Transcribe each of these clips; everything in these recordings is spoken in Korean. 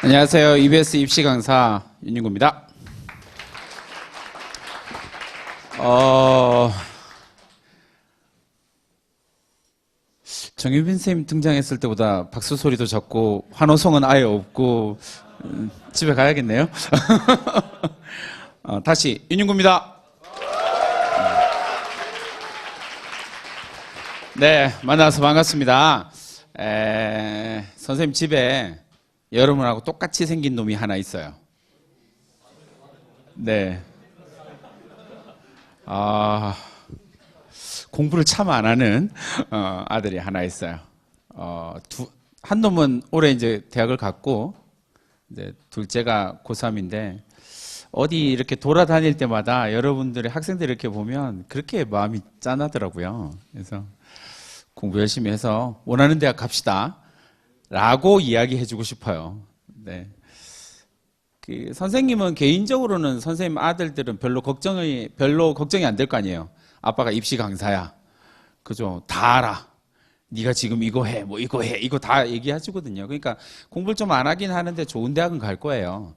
안녕하세요. EBS 입시 강사 윤윤구입니다. 정유빈 선생님 등장했을 때보다 박수 소리도 적고 환호성은 아예 없고 집에 가야겠네요. 다시 윤윤구입니다. 네, 만나서 반갑습니다. 선생님 집에 여러분하고 똑같이 생긴 놈이 하나 있어요. 네. 공부를 참 안 하는 아들이 하나 있어요. 한 놈은 올해 이제 대학을 갔고, 이제 둘째가 고3인데, 어디 이렇게 돌아다닐 때마다 여러분들의 학생들 이렇게 보면 그렇게 마음이 짠하더라고요. 그래서 공부 열심히 해서 원하는 대학 갑시다 라고 이야기해주고 싶어요. 네. 선생님은 개인적으로는 선생님 아들들은 별로 걱정이 안 될 거 아니에요. 아빠가 입시 강사야. 그죠? 다 알아. 네가 지금 이거 해, 뭐 이거 해, 이거 다 얘기해주거든요. 그러니까 공부를 좀 안 하긴 하는데 좋은 대학은 갈 거예요.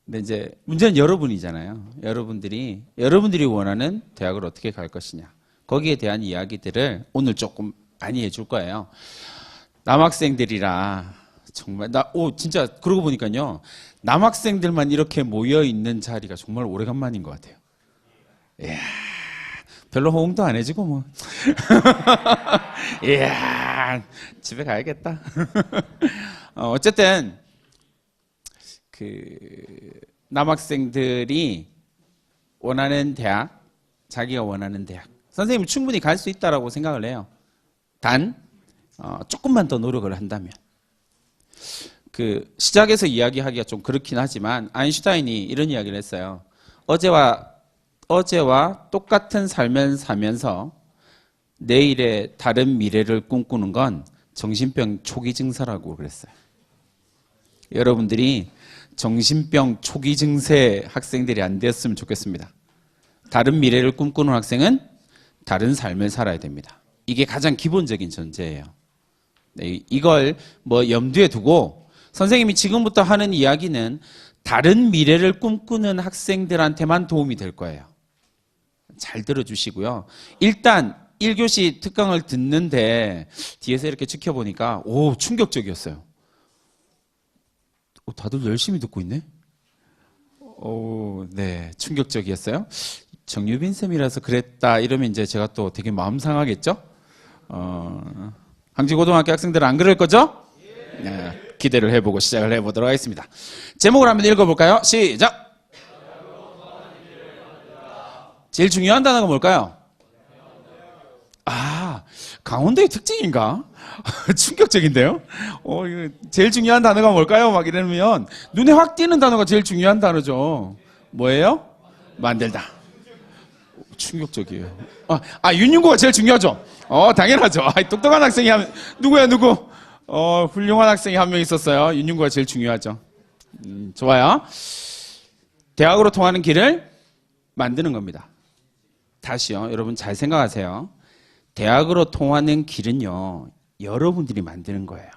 근데 이제 문제는 여러분이잖아요. 여러분들이 원하는 대학을 어떻게 갈 것이냐. 거기에 대한 이야기들을 오늘 조금 많이 해줄 거예요. 남학생들이라 정말 진짜 그러고 보니까요. 남학생들만 이렇게 모여 있는 자리가 정말 오래간만인 것 같아요. 이야, 별로 호응도 안 해주고 뭐. 이야, 집에 가야겠다. 어쨌든 남학생들이 원하는 대학, 자기가 원하는 대학, 선생님은 충분히 갈 수 있다라고 생각을 해요. 단 조금만 더 노력을 한다면. 시작에서 이야기하기가 좀 그렇긴 하지만 아인슈타인이 이런 이야기를 했어요. 어제와 똑같은 삶을 사면서 내일의 다른 미래를 꿈꾸는 건 정신병 초기 증세라고 그랬어요. 여러분들이 정신병 초기 증세 학생들이 안 되었으면 좋겠습니다. 다른 미래를 꿈꾸는 학생은 다른 삶을 살아야 됩니다. 이게 가장 기본적인 전제예요. 네, 이걸 염두에 두고 선생님이 지금부터 하는 이야기는 다른 미래를 꿈꾸는 학생들한테만 도움이 될 거예요. 잘 들어주시고요. 일단 1교시 특강을 듣는데 뒤에서 이렇게 지켜보니까 충격적이었어요. 다들 열심히 듣고 있네? 네, 충격적이었어요. 정유빈 쌤이라서 그랬다 이러면 이제 제가 또 되게 마음 상하겠죠? 항지고등학교 학생들은 안 그럴 거죠? 네, 기대를 해보고 시작을 해보도록 하겠습니다. 제목을 한번 읽어볼까요? 시작! 제일 중요한 단어가 뭘까요? 강원도의 특징인가? 충격적인데요? 이거 제일 중요한 단어가 뭘까요? 막 이러면 눈에 확 띄는 단어가 제일 중요한 단어죠. 뭐예요? 만들다. 충격적이에요. 윤윤구가 제일 중요하죠? 당연하죠. 똑똑한 학생이 누구야, 누구? 훌륭한 학생이 한 명 있었어요. 윤윤구가 제일 중요하죠. 좋아요. 대학으로 통하는 길을 만드는 겁니다. 다시요. 여러분 잘 생각하세요. 대학으로 통하는 길은요. 여러분들이 만드는 거예요.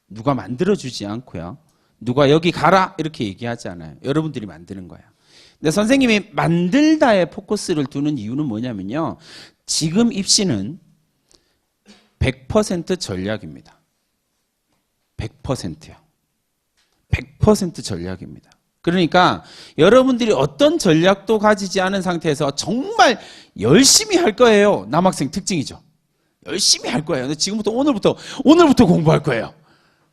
누가 만들어주지 않고요. 누가 여기 가라 이렇게 얘기하지 않아요. 여러분들이 만드는 거예요. 근데 선생님이 만들다에 포커스를 두는 이유는 뭐냐면요. 지금 입시는 100% 전략입니다. 100%요. 100% 전략입니다. 그러니까 여러분들이 어떤 전략도 가지지 않은 상태에서 정말 열심히 할 거예요. 남학생 특징이죠. 열심히 할 거예요. 지금부터 오늘부터 공부할 거예요.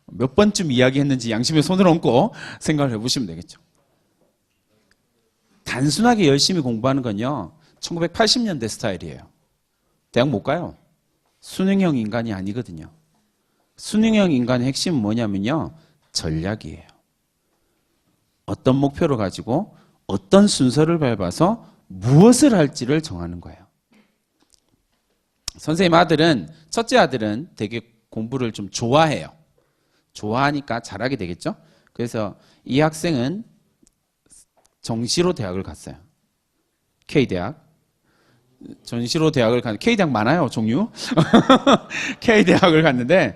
몇 번쯤 이야기했는지 양심에 손을 얹고 생각을 해보시면 되겠죠. 단순하게 열심히 공부하는 건요. 1980년대 스타일이에요. 대학 못 가요. 수능형 인간이 아니거든요. 수능형 인간의 핵심은 뭐냐면요. 전략이에요. 어떤 목표를 가지고 어떤 순서를 밟아서 무엇을 할지를 정하는 거예요. 선생님 첫째 아들은 되게 공부를 좀 좋아해요. 좋아하니까 잘하게 되겠죠? 그래서 이 학생은 정시로 대학을 갔어요. K대학. 전시로 대학을 간 K대학 많아요, 종류. K대학을 갔는데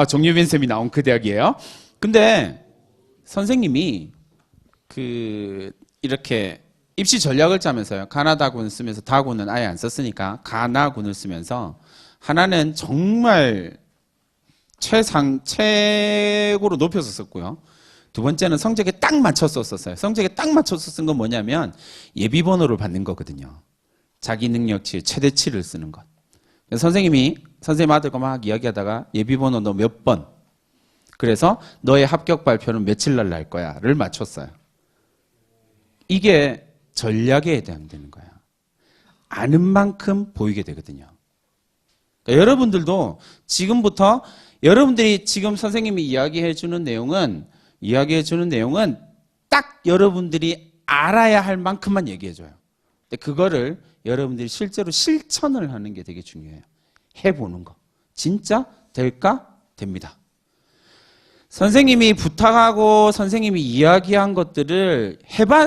정유빈 쌤이 나온 그 대학이에요. 근데 선생님이 이렇게 입시 전략을 짜면서요. 가나다군을 쓰면서 다군은 아예 안 썼으니까 가나군을 쓰면서 하나는 정말 최고로 높여서 썼고요. 두 번째는 성적에 딱 맞춰서 썼어요. 성적에 딱 맞춰서 쓴 건 뭐냐면 예비번호를 받는 거거든요. 자기 능력치 최대치를 쓰는 것. 선생님이 선생님 아들과 막 이야기하다가 예비번호 너 몇 번? 그래서 너의 합격 발표는 며칠 날 날 거야를 맞췄어요. 이게 전략에 해당되는 거야. 아는 만큼 보이게 되거든요. 그러니까 여러분들도 지금부터 여러분들이 지금 선생님이 이야기해 주는 내용은 딱 여러분들이 알아야 할 만큼만 얘기해 줘요. 근데 그거를 여러분들이 실제로 실천을 하는 게 되게 중요해요. 해보는 거. 진짜 될까? 됩니다. 선생님이 부탁하고 선생님이 이야기한 것들을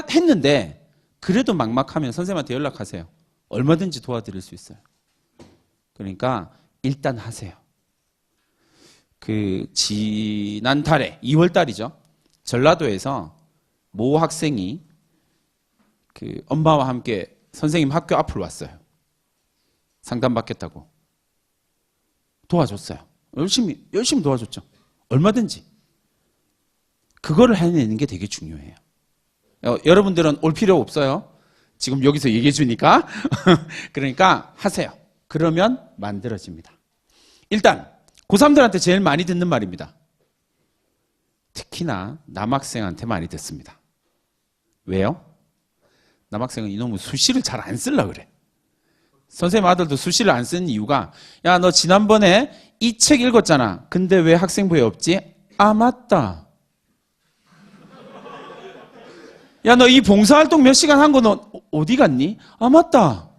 했는데 그래도 막막하면 선생님한테 연락하세요. 얼마든지 도와드릴 수 있어요. 그러니까 일단 하세요. 지난달에 2월 달이죠. 전라도에서 모 학생이 엄마와 함께 선생님 학교 앞으로 왔어요. 상담받겠다고. 도와줬어요. 열심히 도와줬죠. 얼마든지. 그거를 해내는 게 되게 중요해요. 여러분들은 올 필요 없어요. 지금 여기서 얘기해 주니까. 그러니까 하세요. 그러면 만들어집니다. 일단 고3들한테 제일 많이 듣는 말입니다. 특히나 남학생한테 많이 듣습니다. 왜요? 남학생은 이놈의 수시를 잘 안 쓰려고 그래. 선생님 아들도 수시를 안 쓰는 이유가 야, 너 지난번에 이 책 읽었잖아. 근데 왜 학생부에 없지? 아, 맞다. 야, 너 이 봉사활동 몇 시간 한 거 너 어디 갔니? 아, 맞다.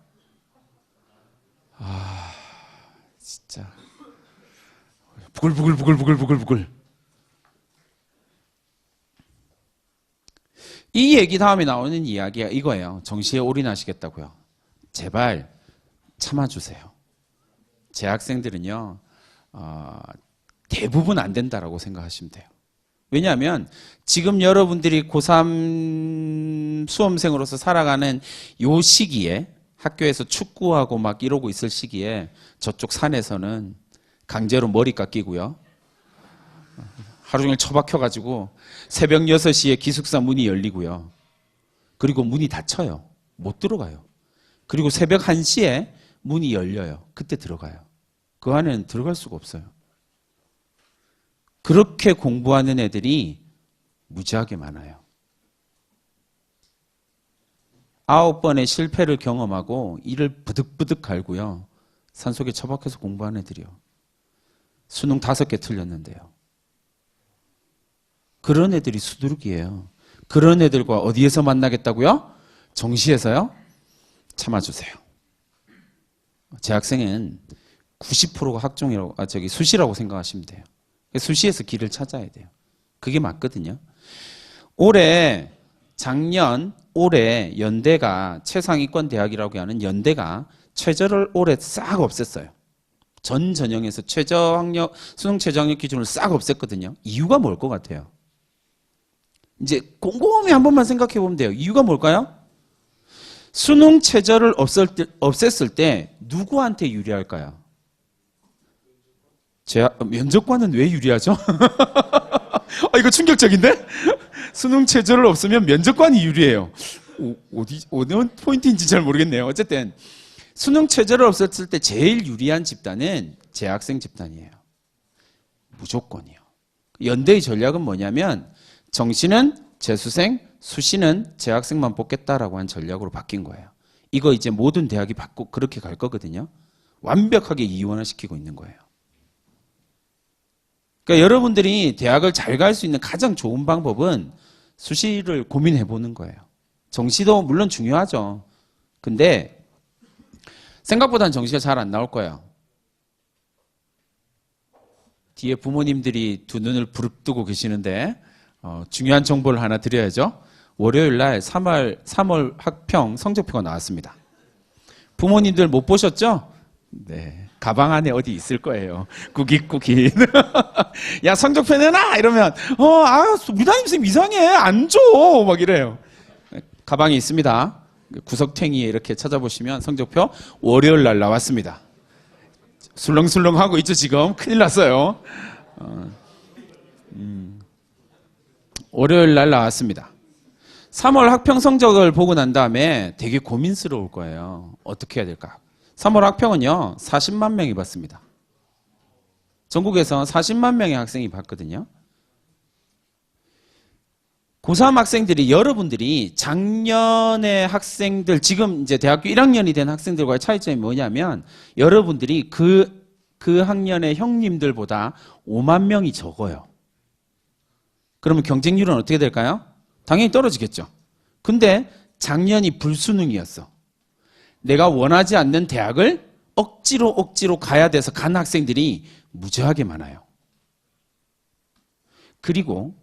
아, 진짜. 부글부글. 이 얘기 다음에 나오는 이야기가 이거예요. 정시에 올인하시겠다고요. 제발 참아주세요. 제 학생들은요, 대부분 안 된다라고 생각하시면 돼요. 왜냐하면 지금 여러분들이 고3 수험생으로서 살아가는 요 시기에 학교에서 축구하고 막 이러고 있을 시기에 저쪽 산에서는 강제로 머리 깎이고요. 하루 종일 처박혀가지고 새벽 6시에 기숙사 문이 열리고요. 그리고 문이 닫혀요. 못 들어가요. 그리고 새벽 1시에 문이 열려요. 그때 들어가요. 그 안에는 들어갈 수가 없어요. 그렇게 공부하는 애들이 무지하게 많아요. 9번의 실패를 경험하고 이를 부득부득 갈고요. 산속에 처박혀서 공부하는 애들이요. 수능 5개 틀렸는데요. 그런 애들이 수두룩이에요. 그런 애들과 어디에서 만나겠다고요? 정시에서요? 참아주세요. 제 학생은 90%가 수시라고 생각하시면 돼요. 수시에서 길을 찾아야 돼요. 그게 맞거든요. 작년, 올해 연대가 최상위권 대학이라고 하는 연대가 최저를 올해 싹 없앴어요. 전 전형에서 수능 최저학력 기준을 싹 없앴거든요. 이유가 뭘 것 같아요? 이제 곰곰이 한 번만 생각해 보면 돼요. 이유가 뭘까요? 수능 최저를 없앴을 때 누구한테 유리할까요? 면접관은 왜 유리하죠? 이거 충격적인데? 수능 최저를 없으면 면접관이 유리해요. 어느 포인트인지 잘 모르겠네요. 어쨌든 수능 최저를 없었을 때 제일 유리한 집단은 재학생 집단이에요. 무조건이요. 연대의 전략은 뭐냐면 정시는 재수생, 수시는 재학생만 뽑겠다라고 한 전략으로 바뀐 거예요. 이거 이제 모든 대학이 그렇게 갈 거거든요. 완벽하게 이원화시키고 있는 거예요. 그러니까 여러분들이 대학을 잘 갈 수 있는 가장 좋은 방법은 수시를 고민해 보는 거예요. 정시도 물론 중요하죠. 근데 생각보다는 정시가 잘 안 나올 거예요. 뒤에 부모님들이 두 눈을 부릅뜨고 계시는데 중요한 정보를 하나 드려야죠. 월요일 날 3월 학평 성적표가 나왔습니다. 부모님들 못 보셨죠? 네. 가방 안에 어디 있을 거예요. 구깃구깃. 야, 성적표 내놔! 이러면, 무담임 선생님 이상해. 안 줘! 막 이래요. 가방에 있습니다. 구석탱이에 이렇게 찾아보시면 성적표 월요일 날 나왔습니다. 술렁술렁 하고 있죠, 지금. 큰일 났어요. 월요일 날 나왔습니다. 3월 학평 성적을 보고 난 다음에 되게 고민스러울 거예요. 어떻게 해야 될까? 3월 학평은요, 40만 명이 봤습니다. 전국에서 40만 명의 학생이 봤거든요. 고3 학생들이, 여러분들이 작년의 학생들, 지금 이제 대학교 1학년이 된 학생들과의 차이점이 뭐냐면, 여러분들이 그 학년의 형님들보다 5만 명이 적어요. 그러면 경쟁률은 어떻게 될까요? 당연히 떨어지겠죠. 근데 작년이 불수능이었어. 내가 원하지 않는 대학을 억지로 가야 돼서 간 학생들이 무지하게 많아요. 그리고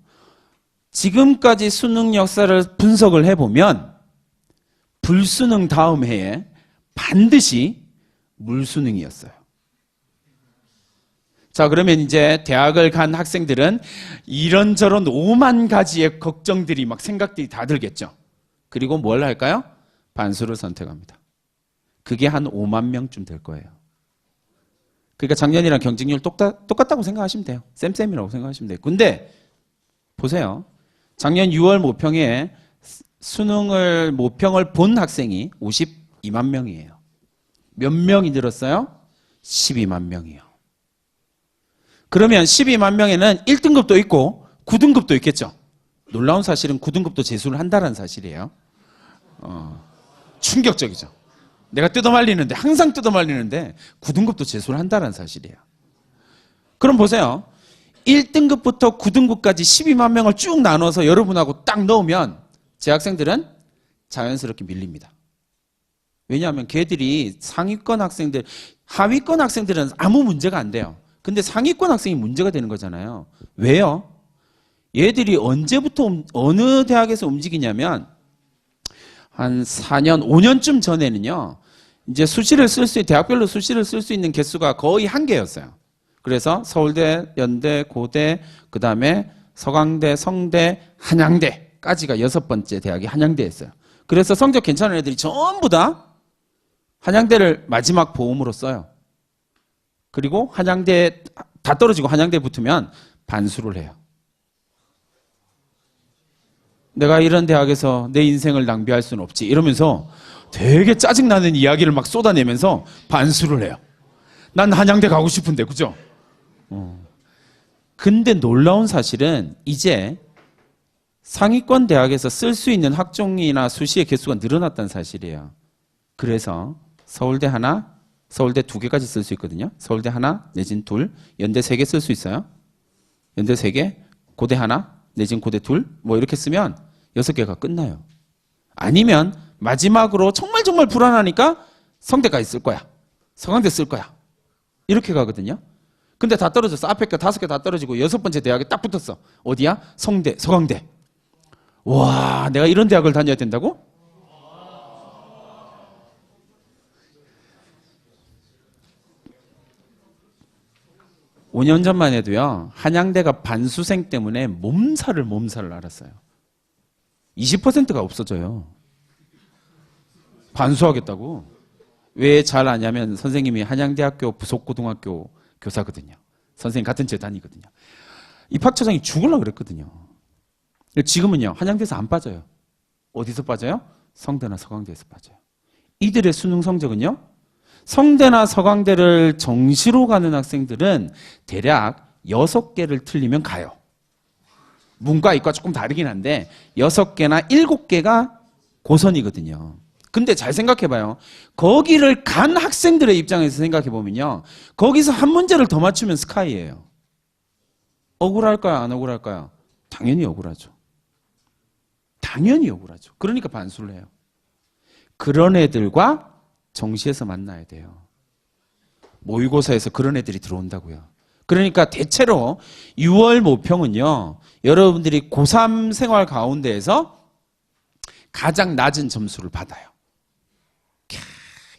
지금까지 수능 역사를 분석을 해보면 불수능 다음 해에 반드시 물수능이었어요. 자, 그러면 이제 대학을 간 학생들은 이런저런 5만 가지의 걱정들이 막 생각들이 다 들겠죠. 그리고 뭘 할까요? 반수를 선택합니다. 그게 한 5만 명쯤 될 거예요. 그러니까 작년이랑 경쟁률 똑같다고 생각하시면 돼요. 쌤이라고 생각하시면 돼요. 근데 보세요. 작년 6월 모평에 수능을 모평을 본 학생이 52만 명이에요. 몇 명이 늘었어요? 12만 명이요. 그러면 12만 명에는 1등급도 있고 9등급도 있겠죠. 놀라운 사실은 9등급도 재수를 한다는 사실이에요. 충격적이죠. 내가 뜯어말리는데, 항상 뜯어말리는데 9등급도 재수를 한다는 사실이에요. 그럼 보세요. 1등급부터 9등급까지 12만 명을 쭉 나눠서 여러분하고 딱 넣으면 제 학생들은 자연스럽게 밀립니다. 왜냐하면 걔들이 상위권 학생들, 하위권 학생들은 아무 문제가 안 돼요. 근데 상위권 학생이 문제가 되는 거잖아요. 왜요? 얘들이 언제부터 어느 대학에서 움직이냐면 한 4년, 5년쯤 전에는요. 이제 수시를 쓸 수, 대학별로 수시를 쓸 수 있는 개수가 거의 한개였어요. 그래서 서울대, 연대, 고대, 그 다음에 서강대, 성대, 한양대까지가 6번째 대학이 한양대였어요. 그래서 성적 괜찮은 애들이 전부 다 한양대를 마지막 보험으로 써요. 그리고 한양대 다 떨어지고 한양대 붙으면 반수를 해요. 내가 이런 대학에서 내 인생을 낭비할 수는 없지 이러면서 되게 짜증나는 이야기를 막 쏟아내면서 반수를 해요. 난 한양대 가고 싶은데, 그죠? 근데 놀라운 사실은 이제 상위권 대학에서 쓸 수 있는 학종이나 수시의 개수가 늘어났다는 사실이에요. 그래서 서울대 하나, 서울대 2개까지 쓸 수 있거든요. 서울대 하나 내진 2, 연대 3개 쓸 수 있어요. 연대 3개, 고대 하나 내진 고대 2, 뭐 이렇게 쓰면 6개가 끝나요. 아니면 마지막으로 정말 불안하니까 성대까지 쓸 거야. 서강대 쓸 거야. 이렇게 가거든요. 근데 다 떨어졌어. 앞에 거 5개 다 떨어지고 6번째 대학에 딱 붙었어. 어디야? 성대, 서강대. 와, 내가 이런 대학을 다녀야 된다고? 오 년 전만 해도요, 한양대가 반수생 때문에 몸살을 앓았어요. 20%가 없어져요. 반수하겠다고. 왜 잘 아냐면 선생님이 한양대학교 부속고등학교 교사거든요. 선생님 같은 제 다니거든요. 입학처장이 죽으려고 그랬거든요. 지금은요, 한양대에서 안 빠져요. 어디서 빠져요? 성대나 서강대에서 빠져요. 이들의 수능 성적은요, 성대나 서강대를 정시로 가는 학생들은 대략 6개를 틀리면 가요. 문과, 이과 조금 다르긴 한데 6개나 7개가 고선이거든요. 근데 잘 생각해봐요. 거기를 간 학생들의 입장에서 생각해보면요. 거기서 한 문제를 더 맞추면 스카이예요. 억울할까요? 안 억울할까요? 당연히 억울하죠. 당연히 억울하죠. 그러니까 반수를 해요. 그런 애들과 정시에서 만나야 돼요. 모의고사에서 그런 애들이 들어온다고요. 그러니까 대체로 6월 모평은요. 여러분들이 고3 생활 가운데에서 가장 낮은 점수를 받아요.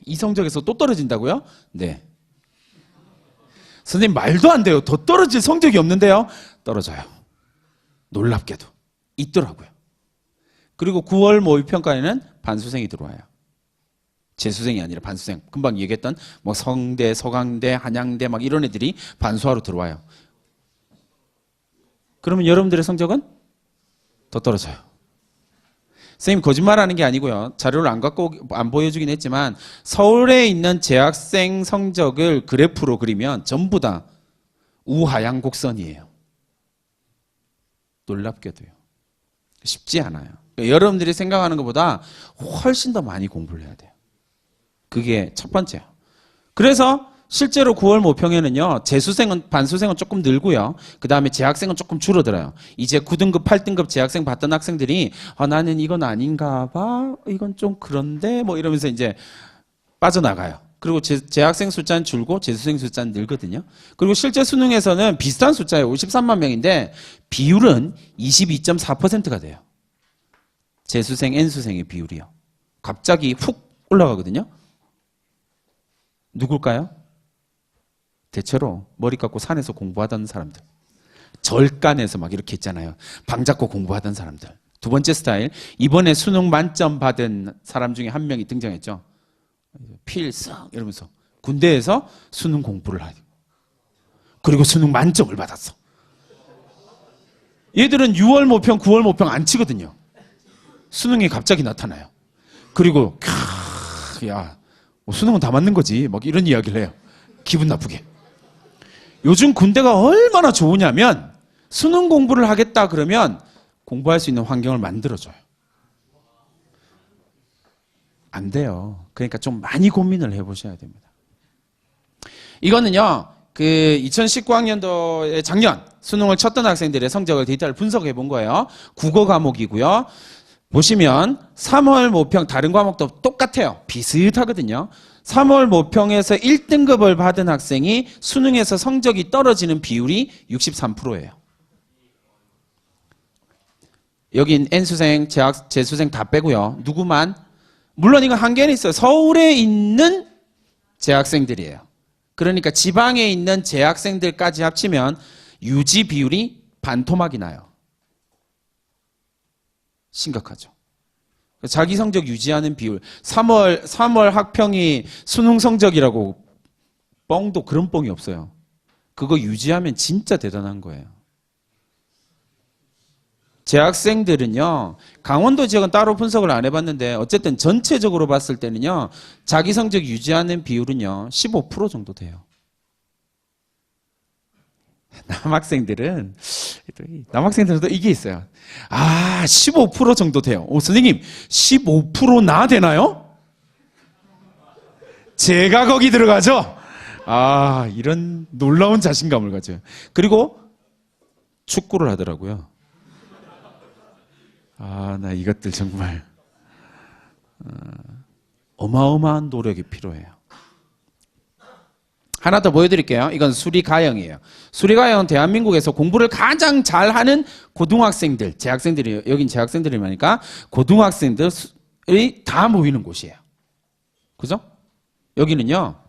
이 성적에서 또 떨어진다고요? 네. 선생님 말도 안 돼요. 더 떨어질 성적이 없는데요. 떨어져요. 놀랍게도. 있더라고요. 그리고 9월 모의평가에는 반수생이 들어와요. 재수생이 아니라 반수생. 금방 얘기했던 뭐 성대, 서강대, 한양대 막 이런 애들이 반수하러 들어와요. 그러면 여러분들의 성적은 더 떨어져요. 선생님 거짓말하는 게 아니고요. 자료를 안 보여주긴 했지만 서울에 있는 재학생 성적을 그래프로 그리면 전부 다 우하향 곡선이에요. 놀랍게도요. 쉽지 않아요. 그러니까 여러분들이 생각하는 것보다 훨씬 더 많이 공부를 해야 돼요. 그게 첫 번째요. 그래서 실제로 9월 모평에는요, 재수생은, 반수생은 조금 늘고요. 그 다음에 재학생은 조금 줄어들어요. 이제 9등급, 8등급 재학생 봤던 학생들이, 나는 이건 아닌가 봐. 이건 좀 그런데, 뭐 이러면서 이제 빠져나가요. 그리고 재학생 숫자는 줄고 재수생 숫자는 늘거든요. 그리고 실제 수능에서는 비슷한 숫자예요. 53만 명인데, 비율은 22.4%가 돼요. 재수생, N수생의 비율이요. 갑자기 훅 올라가거든요. 누굴까요? 대체로 머리 깎고 산에서 공부하던 사람들. 절간에서 막 이렇게 있잖아요. 방 잡고 공부하던 사람들. 두 번째 스타일. 이번에 수능 만점 받은 사람 중에 한 명이 등장했죠. 필승 이러면서 군대에서 수능 공부를 하고 그리고 수능 만점을 받았어. 얘들은 6월 모평, 9월 모평 안 치거든요. 수능이 갑자기 나타나요. 그리고 야, 수능은 다 맞는 거지. 막 이런 이야기를 해요. 기분 나쁘게. 요즘 군대가 얼마나 좋으냐면 수능 공부를 하겠다 그러면 공부할 수 있는 환경을 만들어줘요. 안 돼요. 그러니까 좀 많이 고민을 해보셔야 됩니다. 이거는요, 2019학년도에 작년 수능을 쳤던 학생들의 성적을 데이터를 분석해 본 거예요. 국어 과목이고요. 보시면 3월 모평 다른 과목도 똑같아요. 비슷하거든요. 3월 모평에서 1등급을 받은 학생이 수능에서 성적이 떨어지는 비율이 63%예요. 여긴 N수생, 재수생 다 빼고요. 누구만? 물론 이건 한계는 있어요. 서울에 있는 재학생들이에요. 그러니까 지방에 있는 재학생들까지 합치면 유지 비율이 반토막이 나요. 심각하죠. 자기 성적 유지하는 비율. 3월 학평이 수능 성적이라고 뻥도 그런 뻥이 없어요. 그거 유지하면 진짜 대단한 거예요. 재학생들은요, 강원도 지역은 따로 분석을 안 해봤는데 어쨌든 전체적으로 봤을 때는요, 자기 성적 유지하는 비율은요 15% 정도 돼요. 남학생들도 이게 있어요. 15% 정도 돼요. 선생님 15%나 되나요? 제가 거기 들어가죠? 이런 놀라운 자신감을 가져요. 그리고 축구를 하더라고요. 나 이것들 정말 어마어마한 노력이 필요해요. 하나 더 보여드릴게요. 이건 수리가형이에요. 수리가형은 대한민국에서 공부를 가장 잘하는 고등학생들, 재학생들이, 여긴 재학생들이 많으니까 고등학생들이 다 모이는 곳이에요. 그죠? 여기는요,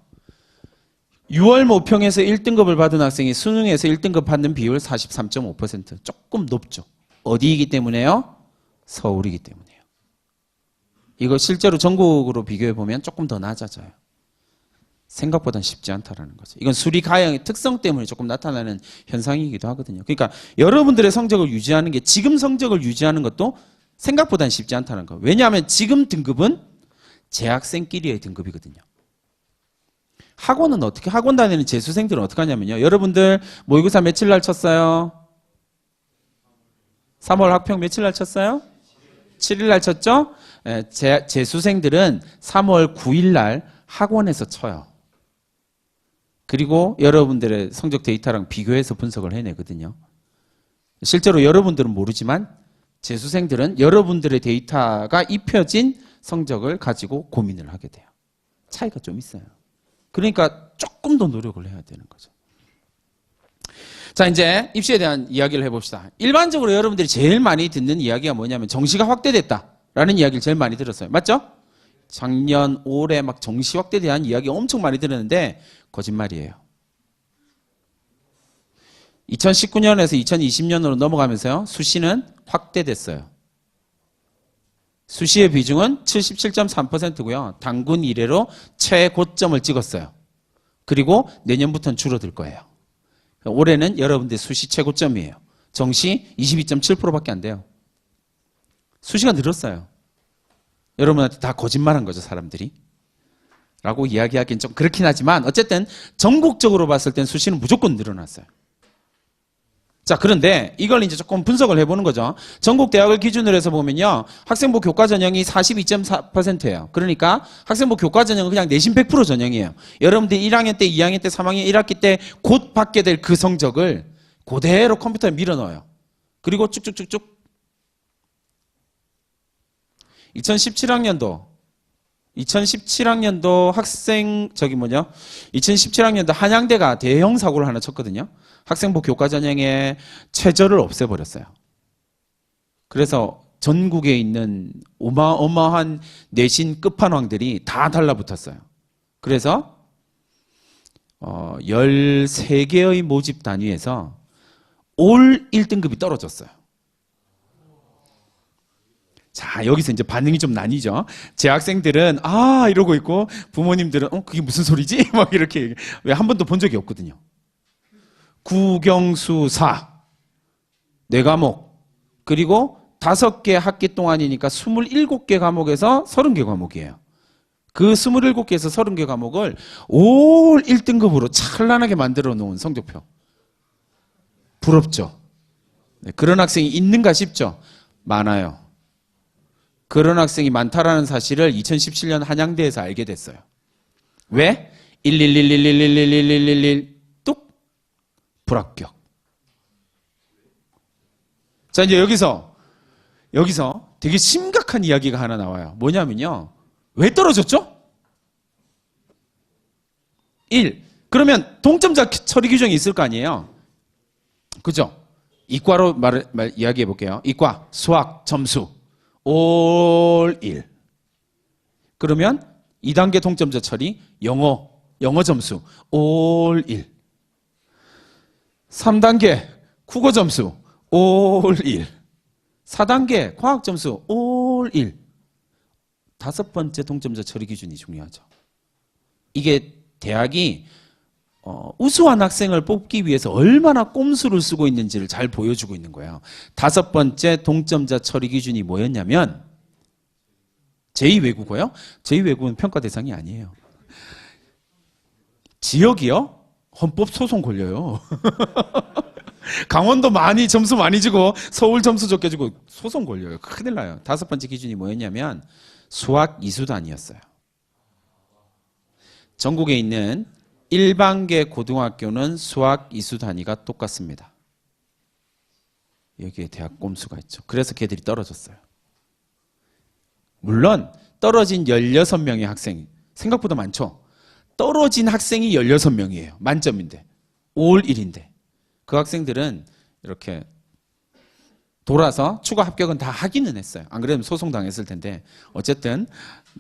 6월 모평에서 1등급을 받은 학생이 수능에서 1등급 받는 비율 43.5%. 조금 높죠. 어디이기 때문에요? 서울이기 때문이에요. 이거 실제로 전국으로 비교해 보면 조금 더 낮아져요. 생각보다는 쉽지 않다라는 거죠. 이건 수리가형의 특성 때문에 조금 나타나는 현상이기도 하거든요. 그러니까 여러분들의 성적을 유지하는 게, 지금 성적을 유지하는 것도 생각보다는 쉽지 않다는 거예요. 왜냐하면 지금 등급은 재학생끼리의 등급이거든요. 학원 다니는 재수생들은 어떻게 하냐면요. 여러분들 모의고사 며칠 날 쳤어요? 3월 학평 며칠 날 쳤어요? 7일 날 쳤죠? 재수생들은 3월 9일 날 학원에서 쳐요. 그리고 여러분들의 성적 데이터랑 비교해서 분석을 해내거든요. 실제로 여러분들은 모르지만 재수생들은 여러분들의 데이터가 입혀진 성적을 가지고 고민을 하게 돼요. 차이가 좀 있어요. 그러니까 조금 더 노력을 해야 되는 거죠. 자, 이제 입시에 대한 이야기를 해봅시다. 일반적으로 여러분들이 제일 많이 듣는 이야기가 뭐냐면 정시가 확대됐다라는 이야기를 제일 많이 들었어요. 맞죠? 작년, 올해 막 정시 확대에 대한 이야기 엄청 많이 들었는데 거짓말이에요. 2019년에서 2020년으로 넘어가면서요. 수시는 확대됐어요. 수시의 비중은 77.3%고요. 단군 이래로 최고점을 찍었어요. 그리고 내년부터는 줄어들 거예요. 올해는 여러분들 수시 최고점이에요. 정시 22.7%밖에 안 돼요. 수시가 늘었어요. 여러분한테 다 거짓말한 거죠, 사람들이. 라고 이야기하기엔 좀 그렇긴 하지만 어쨌든 전국적으로 봤을 땐 수시는 무조건 늘어났어요. 자, 그런데 이걸 이제 조금 분석을 해보는 거죠. 전국 대학을 기준으로 해서 보면요. 학생부 교과 전형이 42.4%예요. 그러니까 학생부 교과 전형은 그냥 내신 100% 전형이에요. 여러분들 1학년 때, 2학년 때, 3학년 1학기 때 곧 받게 될 그 성적을 그대로 컴퓨터에 밀어 넣어요. 그리고 쭉쭉쭉쭉 2017학년도 학생 2017학년도 한양대가 대형 사고를 하나 쳤거든요. 학생부 교과 전형의 최저를 없애버렸어요. 그래서 전국에 있는 어마어마한 내신 끝판왕들이 다 달라붙었어요. 그래서 13개의 모집 단위에서 올 1등급이 떨어졌어요. 자, 여기서 이제 반응이 좀 나뉘죠. 제 학생들은 이러고 있고 부모님들은 그게 무슨 소리지? 막 이렇게 왜 한 번도 본 적이 없거든요. 국영수사 4과목 그리고 5개 학기 동안이니까 27개 과목에서 30개 과목이에요. 그 27개에서 30개 과목을 올 1등급으로 찬란하게 만들어 놓은 성적표. 부럽죠? 네, 그런 학생이 있는가 싶죠? 많아요. 그런 학생이 많다라는 사실을 2017년 한양대에서 알게 됐어요. 왜? 111111111 뚝 불합격. 자, 이제 여기서 되게 심각한 이야기가 하나 나와요. 뭐냐면요. 왜 떨어졌죠? 1. 그러면 동점자 처리 규정이 있을 거 아니에요? 그죠? 이과로 이야기해 볼게요. 이과 수학 점수 올 1. 그러면 2단계 동점자 처리 영어 점수 올 1. 3단계 국어 점수 올 1. 4단계 과학 점수 올 1. 5번째 동점자 처리 기준이 중요하죠. 이게 대학이 우수한 학생을 뽑기 위해서 얼마나 꼼수를 쓰고 있는지를 잘 보여주고 있는 거예요. 5번째 동점자 처리 기준이 뭐였냐면 제2외국어요? 제2외국어는 평가 대상이 아니에요. 지역이요? 헌법소송 걸려요. 강원도 점수 많이 주고 서울 점수 적게 주고 소송 걸려요. 큰일 나요. 5번째 기준이 뭐였냐면 수학 이수단이었어요. 전국에 있는 일반계 고등학교는 수학 이수 단위가 똑같습니다. 여기에 대학 꼼수가 있죠. 그래서 걔들이 떨어졌어요. 물론 떨어진 16명의 학생이 생각보다 많죠. 떨어진 학생이 16명이에요. 만점인데. 올 1인데. 그 학생들은 이렇게 돌아서 추가 합격은 다 하기는 했어요. 안 그러면 소송당했을 텐데 어쨌든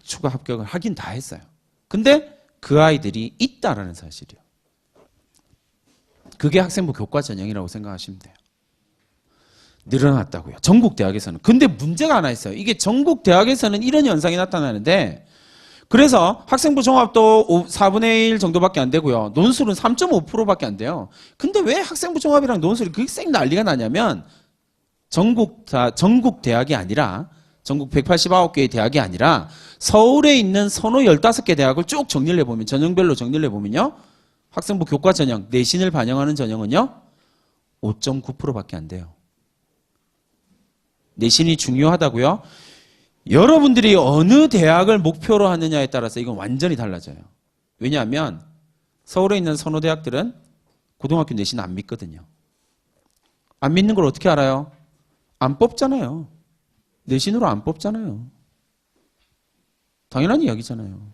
추가 합격을 하긴 다 했어요. 근데 그 아이들이 있다라는 사실이요. 그게 학생부 교과 전형이라고 생각하시면 돼요. 늘어났다고요. 전국 대학에서는. 근데 문제가 하나 있어요. 이게 전국 대학에서는 이런 현상이 나타나는데 그래서 학생부 종합도 4분의 1 정도밖에 안 되고요. 논술은 3.5%밖에 안 돼요. 근데 왜 학생부 종합이랑 논술이 그렇게 쌩 난리가 나냐면 전국 대학이 아니라 전국 189개의 대학이 아니라 서울에 있는 서너 15개 대학을 쭉 정리를 해보면 전형별로 정리를 해보면요. 학생부 교과 전형, 내신을 반영하는 전형은요. 5.9%밖에 안 돼요. 내신이 중요하다고요? 여러분들이 어느 대학을 목표로 하느냐에 따라서 이건 완전히 달라져요. 왜냐하면 서울에 있는 서너 대학들은 고등학교 내신 안 믿거든요. 안 믿는 걸 어떻게 알아요? 안 뽑잖아요. 내신으로 안 뽑잖아요. 당연한 이야기잖아요.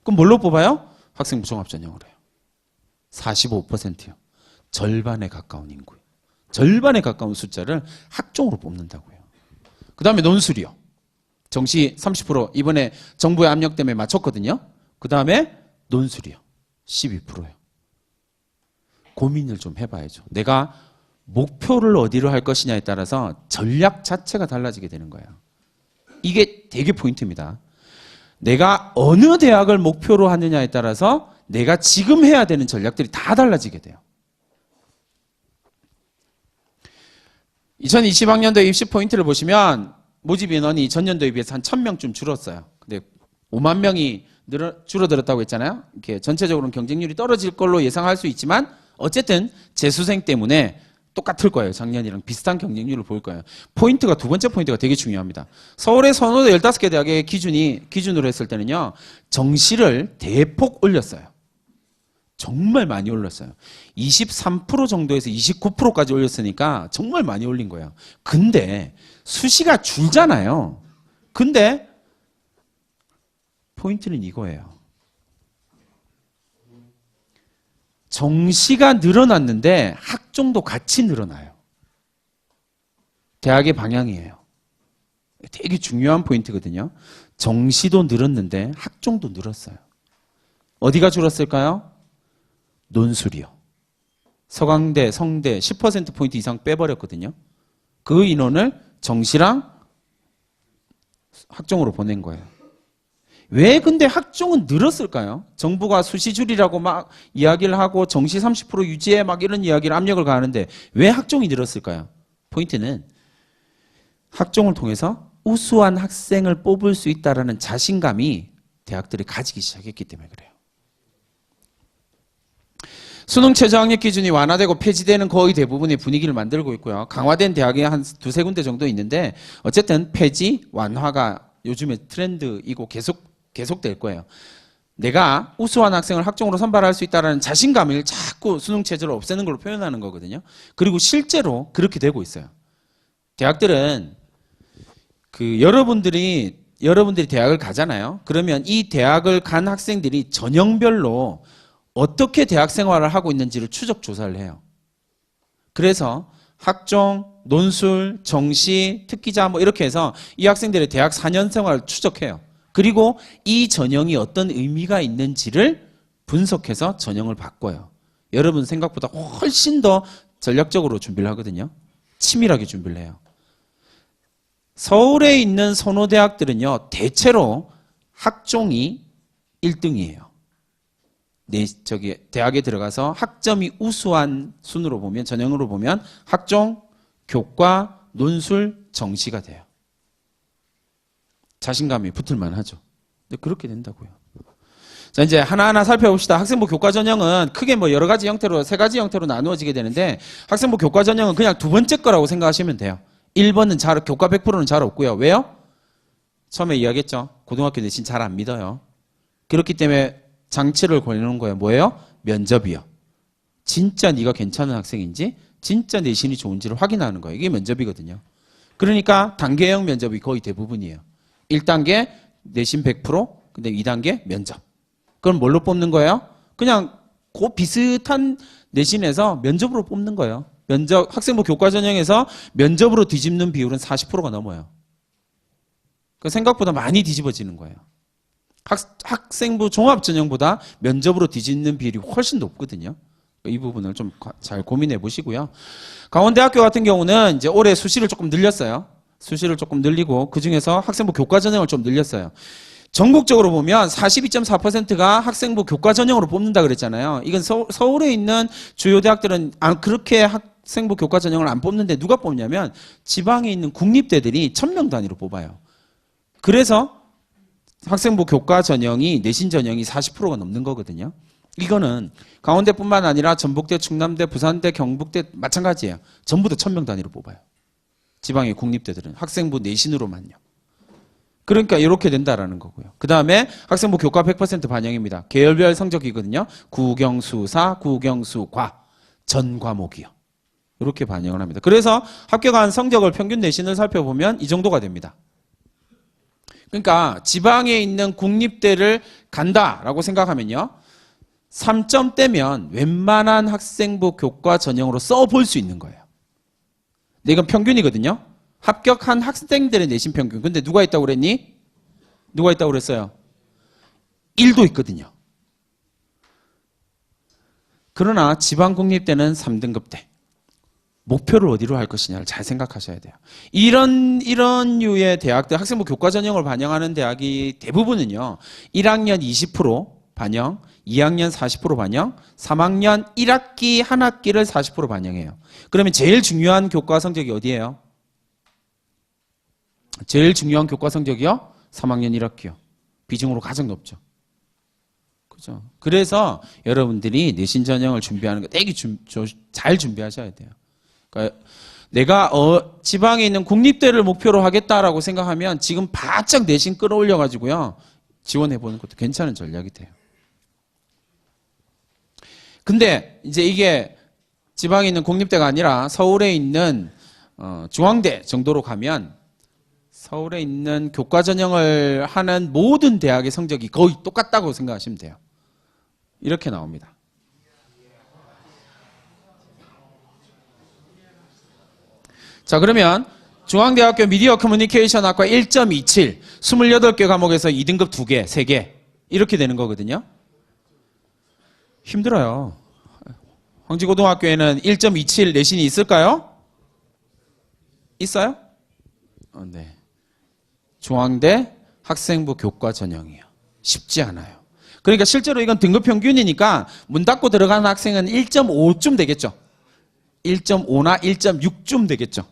그럼 뭘로 뽑아요? 학생부 종합전형으로 해요. 45%요. 절반에 가까운 인구요. 절반에 가까운 숫자를 학종으로 뽑는다고요. 그 다음에 논술이요. 정시 30% 이번에 정부의 압력 때문에 맞췄거든요. 그 다음에 논술이요. 12%요. 고민을 좀 해봐야죠. 내가 목표를 어디로 할 것이냐에 따라서 전략 자체가 달라지게 되는 거예요. 이게 되게 포인트입니다. 내가 어느 대학을 목표로 하느냐에 따라서 내가 지금 해야 되는 전략들이 다 달라지게 돼요. 2020학년도 입시 포인트를 보시면 모집 인원이 전년도에 비해서 한 1000명쯤 줄었어요. 근데 5만 명이 줄어들었다고 했잖아요. 이렇게 전체적으로는 경쟁률이 떨어질 걸로 예상할 수 있지만 어쨌든 재수생 때문에 똑같을 거예요. 작년이랑 비슷한 경쟁률을 볼 거예요. 포인트가 두 번째 포인트가 되게 중요합니다. 서울의 선호도 15개 대학의 기준으로 했을 때는요. 정시를 대폭 올렸어요. 정말 많이 올렸어요. 23% 정도에서 29%까지 올렸으니까 정말 많이 올린 거예요. 근데 수시가 줄잖아요. 근데 포인트는 이거예요. 정시가 늘어났는데 학종도 같이 늘어나요. 대학의 방향이에요. 되게 중요한 포인트거든요. 정시도 늘었는데 학종도 늘었어요. 어디가 줄었을까요? 논술이요. 서강대, 성대 10%포인트 이상 빼버렸거든요. 그 인원을 정시랑 학종으로 보낸 거예요. 왜 근데 학종은 늘었을까요? 정부가 수시 줄이라고 막 이야기를 하고 정시 30% 유지해 막 이런 이야기를 압력을 가하는데 왜 학종이 늘었을까요? 포인트는 학종을 통해서 우수한 학생을 뽑을 수 있다는 자신감이 대학들이 가지기 시작했기 때문에 그래요. 수능 최저학력 기준이 완화되고 폐지되는 거의 대부분의 분위기를 만들고 있고요. 강화된 대학이 한 두세 군데 정도 있는데 어쨌든 폐지, 완화가 요즘에 트렌드이고 계속될 거예요. 내가 우수한 학생을 학종으로 선발할 수 있다는 자신감을 자꾸 수능 체제를 없애는 걸로 표현하는 거거든요. 그리고 실제로 그렇게 되고 있어요. 대학들은 여러분들이 대학을 가잖아요. 그러면 이 대학을 간 학생들이 전형별로 어떻게 대학 생활을 하고 있는지를 추적 조사를 해요. 그래서 학종, 논술, 정시, 특기자 뭐 이렇게 해서 이 학생들의 대학 4년 생활을 추적해요. 그리고 이 전형이 어떤 의미가 있는지를 분석해서 전형을 바꿔요. 여러분 생각보다 훨씬 더 전략적으로 준비를 하거든요. 치밀하게 준비를 해요. 서울에 있는 선호대학들은요. 대체로 학종이 1등이에요. 대학에 들어가서 학점이 우수한 순으로 보면, 전형으로 보면 학종, 교과, 논술, 정시가 돼요. 자신감이 붙을만 하죠. 근데 그렇게 된다고요. 자, 이제 하나하나 살펴봅시다. 학생부 교과 전형은 크게 뭐 여러 가지 형태로, 세 가지 형태로 나누어지게 되는데, 학생부 교과 전형은 그냥 두 번째 거라고 생각하시면 돼요. 1번은 교과 100%는 잘 없고요. 왜요? 처음에 이야기했죠. 고등학교 내신 잘 안 믿어요. 그렇기 때문에 장치를 걸는 거예요. 뭐예요? 면접이요. 진짜 네가 괜찮은 학생인지, 진짜 내신이 좋은지를 확인하는 거예요. 이게 면접이거든요. 그러니까 단계형 면접이 거의 대부분이에요. 1단계 내신 100%, 근데 2단계 면접. 그럼 뭘로 뽑는 거예요? 그냥 그 비슷한 내신에서 면접으로 뽑는 거예요. 학생부 교과 전형에서 면접으로 뒤집는 비율은 40%가 넘어요. 생각보다 많이 뒤집어지는 거예요. 학생부 종합 전형보다 면접으로 뒤집는 비율이 훨씬 높거든요. 이 부분을 좀 잘 고민해 보시고요. 강원대학교 같은 경우는 이제 올해 수시를 조금 늘렸어요. 수시를 조금 늘리고 그 중에서 학생부 교과 전형을 좀 늘렸어요. 전국적으로 보면 42.4%가 학생부 교과 전형으로 뽑는다 그랬잖아요. 이건 서울에 있는 주요 대학들은 그렇게 학생부 교과 전형을 안 뽑는데 누가 뽑냐면 지방에 있는 국립대들이 1000명 단위로 뽑아요. 그래서 학생부 교과 전형이 내신 전형이 40%가 넘는 거거든요. 이거는 강원대뿐만 아니라 전북대, 충남대, 부산대, 경북대 마찬가지예요. 전부 다 1000명 단위로 뽑아요. 지방의 국립대들은 학생부 내신으로만요. 그러니까 이렇게 된다라는 거고요. 그 다음에 학생부 교과 100% 반영입니다. 계열별 성적이거든요. 국영수사, 국영수과, 전 과목이요. 이렇게 반영을 합니다. 그래서 합격한 성적을 평균 내신을 살펴보면 이 정도가 됩니다. 그러니까 지방에 있는 국립대를 간다라고 생각하면요. 3점대면 웬만한 학생부 교과 전형으로 써볼 수 있는 거예요. 근데 이건 평균이거든요. 합격한 학생들의 내신 평균. 근데 누가 있다고 그랬니? 누가 있다고 그랬어요? 1도 있거든요. 그러나 지방 국립대는 3등급대. 목표를 어디로 할 것이냐를 잘 생각하셔야 돼요. 이런 류의 대학들, 학생부 교과 전형을 반영하는 대학이 대부분은요, 1학년 20% 반영, 2학년 40% 반영, 3학년 1학기 한 학기를 40% 반영해요. 그러면 제일 중요한 교과 성적이 어디예요? 제일 중요한 교과 성적이요? 3학년 1학기요. 비중으로 가장 높죠. 그죠? 그래서 여러분들이 내신 전형을 준비하는 거 되게 잘 준비하셔야 돼요. 그러니까 내가 지방에 있는 국립대를 목표로 하겠다라고 생각하면 지금 바짝 내신 끌어올려 가지고요, 지원해 보는 것도 괜찮은 전략이 돼요. 근데 이제 이게 지방에 있는 국립대가 아니라 서울에 있는 중앙대 정도로 가면 서울에 있는 교과 전형을 하는 모든 대학의 성적이 거의 똑같다고 생각하시면 돼요. 이렇게 나옵니다. 자, 그러면 중앙대학교 미디어 커뮤니케이션 학과 1.27, 28개 과목에서 2등급 2개, 3개 이렇게 되는 거거든요. 힘들어요. 황지고등학교에는 1.27 내신이 있을까요? 있어요? 네. 중앙대 학생부 교과 전형이에요. 쉽지 않아요. 그러니까 실제로 이건 등급 평균이니까 문 닫고 들어가는 학생은 1.5쯤 되겠죠. 1.5나 1.6쯤 되겠죠.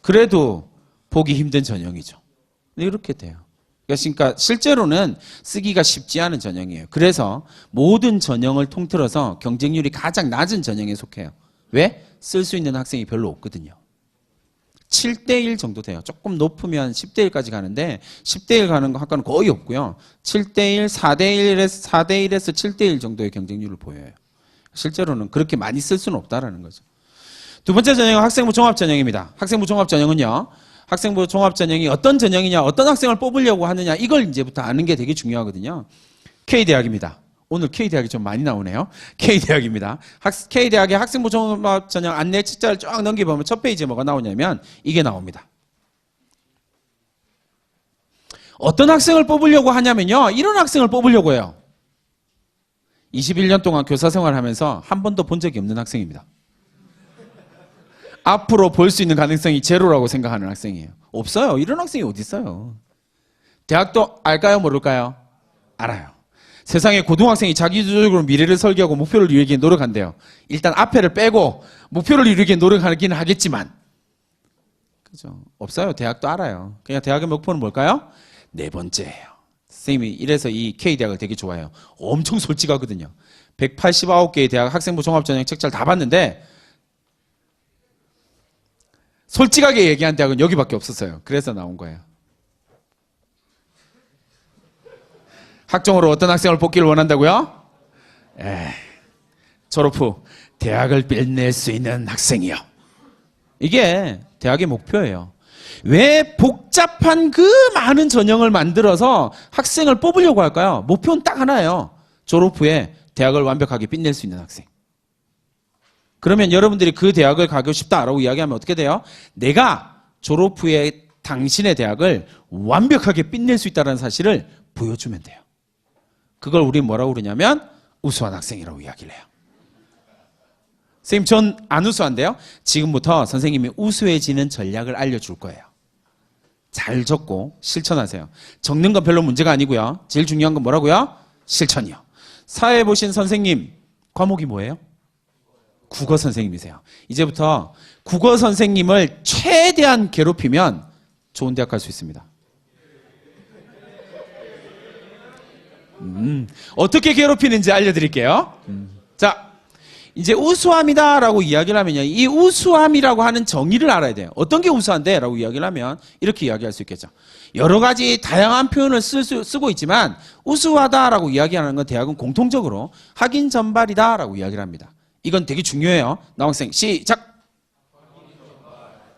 그래도 보기 힘든 전형이죠. 이렇게 돼요. 그러니까 실제로는 쓰기가 쉽지 않은 전형이에요. 그래서 모든 전형을 통틀어서 경쟁률이 가장 낮은 전형에 속해요. 왜? 쓸 수 있는 학생이 별로 없거든요. 7대1 정도 돼요. 조금 높으면 10대1까지 가는데 10대1 가는 학과는 거의 없고요. 7대1, 4대1에서 7대1 정도의 경쟁률을 보여요. 실제로는 그렇게 많이 쓸 수는 없다라는 거죠. 두 번째 전형은 학생부 종합전형입니다. 학생부 종합전형은요, 학생부 종합전형이 어떤 전형이냐, 어떤 학생을 뽑으려고 하느냐, 이걸 이제부터 아는 게 되게 중요하거든요. K대학입니다. 오늘 K대학이 좀 많이 나오네요. K대학입니다. K대학의 학생부 종합전형 안내 책자를 쫙 넘겨보면 첫 페이지에 뭐가 나오냐면 이게 나옵니다. 어떤 학생을 뽑으려고 하냐면요, 이런 학생을 뽑으려고 해요. 21년 동안 교사 생활하면서 한 번도 본 적이 없는 학생입니다. 앞으로 볼 수 있는 가능성이 제로라고 생각하는 학생이에요. 없어요. 이런 학생이 어디 있어요. 대학도 알까요? 모를까요? 알아요. 세상에 고등학생이 자기주도적으로 미래를 설계하고 목표를 이루기 위해 노력한대요. 일단 앞에를 빼고 목표를 이루기 위해 노력하긴 하겠지만, 그죠? 없어요. 대학도 알아요. 그냥 대학의 목표는 뭘까요? 네 번째예요. 선생님이 이래서 이 K대학을 되게 좋아해요. 엄청 솔직하거든요. 189개의 대학 학생부 종합전형 책자를 다 봤는데 솔직하게 얘기한 대학은 여기밖에 없었어요. 그래서 나온 거예요. 학종으로 어떤 학생을 뽑기를 원한다고요? 졸업 후 대학을 빛낼 수 있는 학생이요. 이게 대학의 목표예요. 왜 복잡한 그 많은 전형을 만들어서 학생을 뽑으려고 할까요? 목표는 딱 하나예요. 졸업 후에 대학을 완벽하게 빛낼 수 있는 학생. 그러면 여러분들이 그 대학을 가고 싶다라고 이야기하면 어떻게 돼요? 내가 졸업 후에 당신의 대학을 완벽하게 빛낼 수 있다는 사실을 보여주면 돼요. 그걸 우리 뭐라고 그러냐면 우수한 학생이라고 이야기를 해요. 선생님, 전 안 우수한데요? 지금부터 선생님이 우수해지는 전략을 알려줄 거예요. 잘 적고 실천하세요. 적는 건 별로 문제가 아니고요. 제일 중요한 건 뭐라고요? 실천이요. 사회 보신 선생님 과목이 뭐예요? 국어 선생님이세요. 이제부터 국어 선생님을 최대한 괴롭히면 좋은 대학 갈 수 있습니다. 어떻게 괴롭히는지 알려드릴게요. 자, 이제 우수함이다라고 이야기를 하면요, 이 우수함이라고 하는 정의를 알아야 돼요. 어떤 게 우수한데? 라고 이야기를 하면 이렇게 이야기할 수 있겠죠. 여러 가지 다양한 표현을 쓰고 있지만 우수하다라고 이야기하는 건 대학은 공통적으로 학인 전발이다라고 이야기를 합니다. 이건 되게 중요해요. 남학생 시작.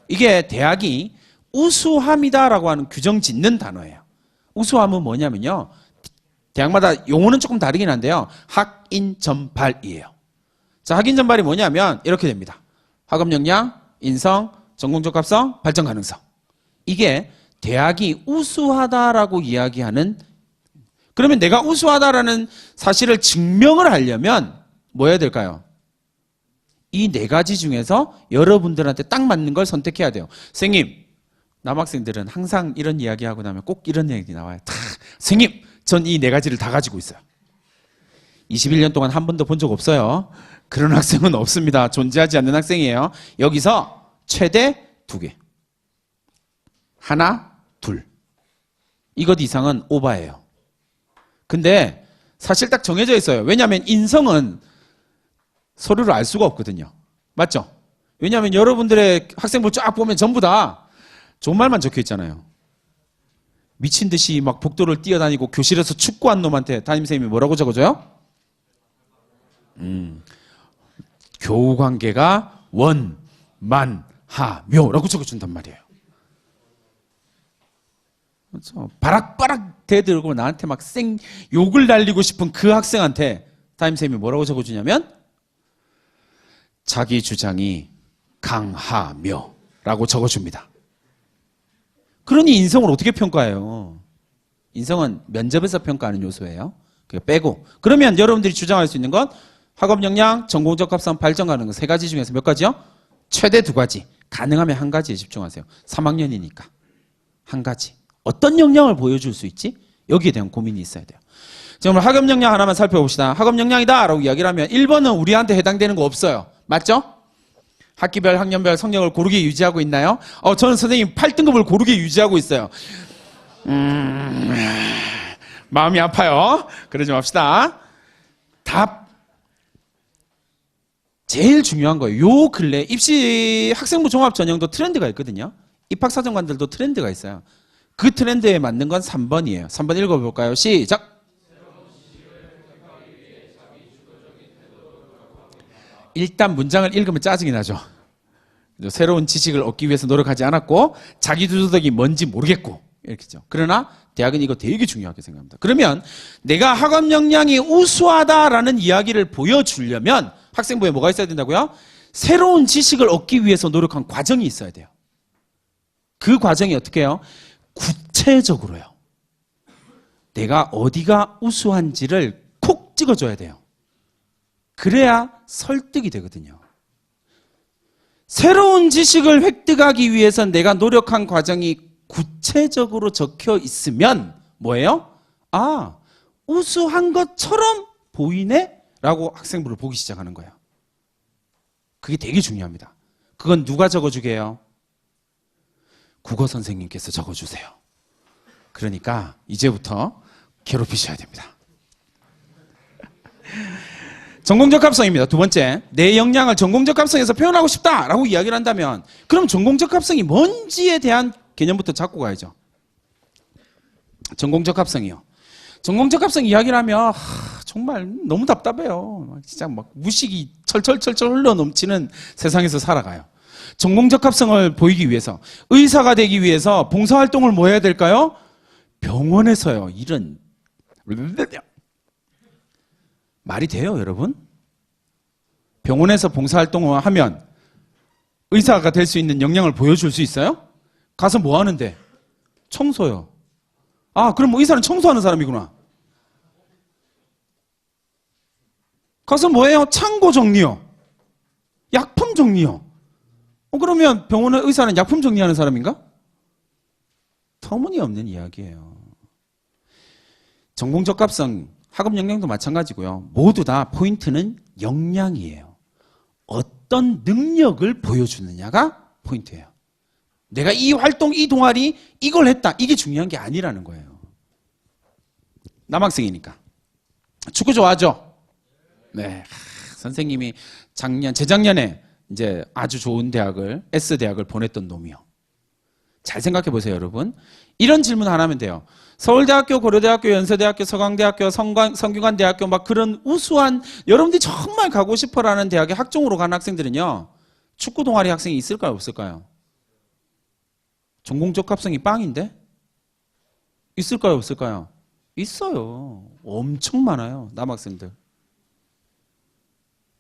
이게 대학이 우수함이다라고 하는 규정 짓는 단어예요. 우수함은 뭐냐면요, 대학마다 용어는 조금 다르긴 한데요, 학인 전발이에요. 자, 학인 전발이 뭐냐면 이렇게 됩니다. 학업 역량, 인성, 전공 적합성, 발전 가능성. 이게 대학이 우수하다라고 이야기하는, 그러면 내가 우수하다라는 사실을 증명을 하려면 뭐 해야 될까요? 이 네 가지 중에서 여러분들한테 딱 맞는 걸 선택해야 돼요. 선생님, 남학생들은 항상 이런 이야기하고 나면 꼭 이런 얘기 나와요. 선생님, 전 이 네 가지를 다 가지고 있어요. 21년 동안 한 번도 본 적 없어요. 그런 학생은 없습니다. 존재하지 않는 학생이에요. 여기서 최대 2개. 하나, 둘. 이것 이상은 오바예요. 근데 사실 딱 정해져 있어요. 왜냐하면 인성은 서류를 알 수가 없거든요. 맞죠? 왜냐하면 여러분들의 학생부 쫙 보면 전부 다 좋은 말만 적혀 있잖아요. 미친 듯이 막 복도를 뛰어다니고 교실에서 축구한 놈한테 담임선생님이 뭐라고 적어줘요? 교우 관계가 원, 만, 하, 묘라고 적어준단 말이에요. 그렇죠? 바락바락 대들고 나한테 막 욕을 날리고 싶은 그 학생한테 담임선생님이 뭐라고 적어주냐면 자기 주장이 강하묘라고 적어줍니다. 그러니 인성을 어떻게 평가해요? 인성은 면접에서 평가하는 요소예요. 그거 빼고. 그러면 여러분들이 주장할 수 있는 건 학업 역량, 전공적 합성, 발전 가능한 3가지 중에서 몇 가지요? 최대 2가지. 가능하면 1가지에 집중하세요. 3학년이니까. 1가지. 어떤 역량을 보여줄 수 있지? 여기에 대한 고민이 있어야 돼요. 자, 그럼 학업 역량 하나만 살펴봅시다. 학업 역량이다 라고 이야기를 하면 1번은 우리한테 해당되는 거 없어요. 맞죠? 학기별, 학년별 성적을 고르게 유지하고 있나요? 저는 선생님 8등급을 고르게 유지하고 있어요. 마음이 아파요. 그러지 맙시다. 답. 제일 중요한 거예요. 요 근래 입시 학생부 종합 전형도 트렌드가 있거든요. 입학사정관들도 트렌드가 있어요. 그 트렌드에 맞는 건 3번이에요. 3번 읽어볼까요? 시작. 일단 문장을 읽으면 짜증이 나죠. 새로운 지식을 얻기 위해서 노력하지 않았고 자기주도적이 뭔지 모르겠고 이렇게죠. 그러나 대학은 이거 되게 중요하게 생각합니다. 그러면 내가 학업 역량이 우수하다라는 이야기를 보여주려면 학생부에 뭐가 있어야 된다고요? 새로운 지식을 얻기 위해서 노력한 과정이 있어야 돼요. 그 과정이 어떻게 해요? 구체적으로요. 내가 어디가 우수한지를 콕 찍어줘야 돼요. 그래야 설득이 되거든요. 새로운 지식을 획득하기 위해서 내가 노력한 과정이 구체적으로 적혀 있으면 뭐예요? 아, 우수한 것처럼 보이네? 라고 학생부를 보기 시작하는 거예요. 그게 되게 중요합니다. 그건 누가 적어주게 해요? 국어 선생님께서 적어주세요. 그러니까 이제부터 괴롭히셔야 됩니다. 전공적 합성입니다. 2번째, 내 역량을 전공적 합성에서 표현하고 싶다라고 이야기를 한다면 그럼 전공적 합성이 뭔지에 대한 개념부터 잡고 가야죠. 전공적 합성이요. 전공적 합성 이야기를 하면 정말 너무 답답해요. 진짜 막 무식이 철철철철 흘러 넘치는 세상에서 살아가요. 전공적 합성을 보이기 위해서 의사가 되기 위해서 봉사활동을 뭐 해야 될까요? 병원에서요. 이런 말이 돼요, 여러분? 병원에서 봉사활동을 하면 의사가 될 수 있는 역량을 보여줄 수 있어요? 가서 뭐 하는데? 청소요. 아, 그럼 뭐 의사는 청소하는 사람이구나. 가서 뭐 해요? 창고 정리요. 약품 정리요. 그러면 병원의 의사는 약품 정리하는 사람인가? 터무니없는 이야기예요. 전공적 합성, 학업 역량도 마찬가지고요. 모두 다 포인트는 역량이에요. 어떤 능력을 보여주느냐가 포인트예요. 내가 이 활동, 이 동아리 이걸 했다. 이게 중요한 게 아니라는 거예요. 남학생이니까. 축구 좋아하죠? 네. 선생님이 재작년에 이제 아주 좋은 대학을, S대학을 보냈던 놈이요. 잘 생각해 보세요, 여러분. 이런 질문 하나 하면 돼요. 서울대학교, 고려대학교, 연세대학교, 서강대학교, 성균관대학교 막 그런 우수한 여러분들이 정말 가고 싶어라는 대학에 학종으로 간 학생들은요. 축구 동아리 학생이 있을까요, 없을까요? 전공적 합성이 빵인데? 있을까요, 없을까요? 있어요. 엄청 많아요, 남학생들.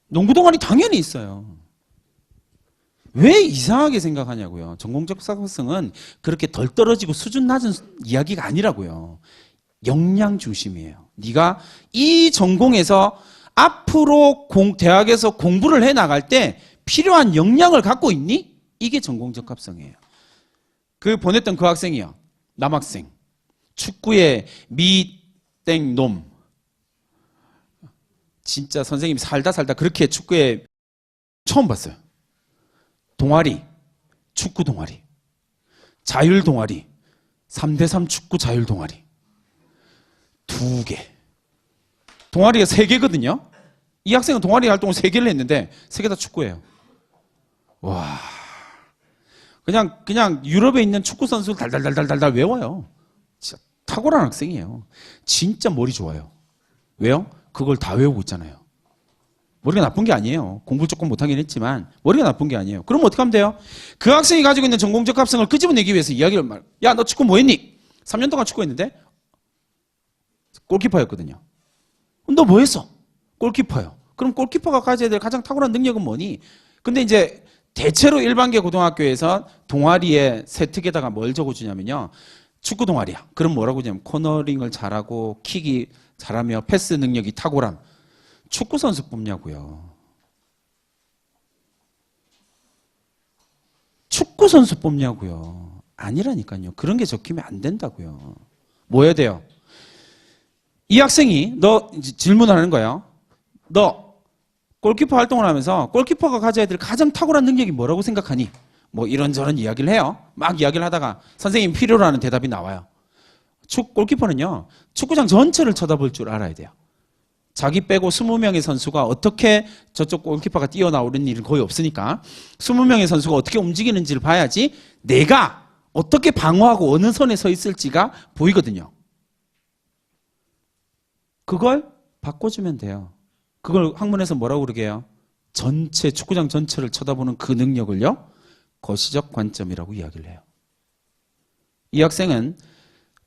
농구 동아리 당연히 있어요. 왜 이상하게 생각하냐고요. 전공적 합성은 그렇게 덜 떨어지고 수준 낮은 이야기가 아니라고요. 역량 중심이에요. 네가 이 전공에서 앞으로 대학에서 공부를 해 나갈 때 필요한 역량을 갖고 있니? 이게 전공적합성이에요. 보냈던 그 학생이요. 남학생. 축구의 미땡놈. 진짜 선생님이 살다 그렇게 축구에 처음 봤어요. 동아리. 축구 동아리. 자율 동아리. 3대3 축구 자율 동아리. 2개. 동아리가 3개거든요. 이 학생은 동아리 활동을 3개를 했는데 3개 다 축구예요. 와. 그냥 유럽에 있는 축구 선수를 달달달달달 외워요. 진짜 탁월한 학생이에요. 진짜 머리 좋아요. 왜요? 그걸 다 외우고 있잖아요. 머리가 나쁜 게 아니에요. 공부 조금 못하긴 했지만 머리가 나쁜 게 아니에요. 그럼 어떻게 하면 돼요? 그 학생이 가지고 있는 전공적 합성을 끄집어내기 위해서 이야기를 야, 너 축구 뭐 했니? 3년 동안 축구했는데 골키퍼였거든요. 너 뭐 했어? 골키퍼요. 그럼 골키퍼가 가져야 될 가장 탁월한 능력은 뭐니? 근데 이제 대체로 일반계 고등학교에서 동아리에 세특에다가 뭘 적어주냐면요. 축구 동아리야. 그럼 뭐라고 하냐면 코너링을 잘하고 킥이 잘하며 패스 능력이 탁월함. 축구 선수 뽑냐고요. 축구 선수 뽑냐고요. 아니라니까요. 그런 게 적히면 안 된다고요. 뭐 해야 돼요? 이 학생이 너 질문하는 거예요. 너 골키퍼 활동을 하면서 골키퍼가 가져야 될 가장 탁월한 능력이 뭐라고 생각하니? 뭐 이런저런 이야기를 해요. 막 이야기를 하다가 선생님이 필요로 하는 대답이 나와요. 골키퍼는요. 축구장 전체를 쳐다볼 줄 알아야 돼요. 자기 빼고 20명의 선수가 어떻게 저쪽 골키퍼가 뛰어나오는 일은 거의 없으니까 20명의 선수가 어떻게 움직이는지를 봐야지 내가 어떻게 방어하고 어느 선에 서 있을지가 보이거든요. 그걸 바꿔주면 돼요. 그걸 학문에서 뭐라고 그러게요? 전체 축구장 전체를 쳐다보는 그 능력을요. 거시적 관점이라고 이야기를 해요. 이 학생은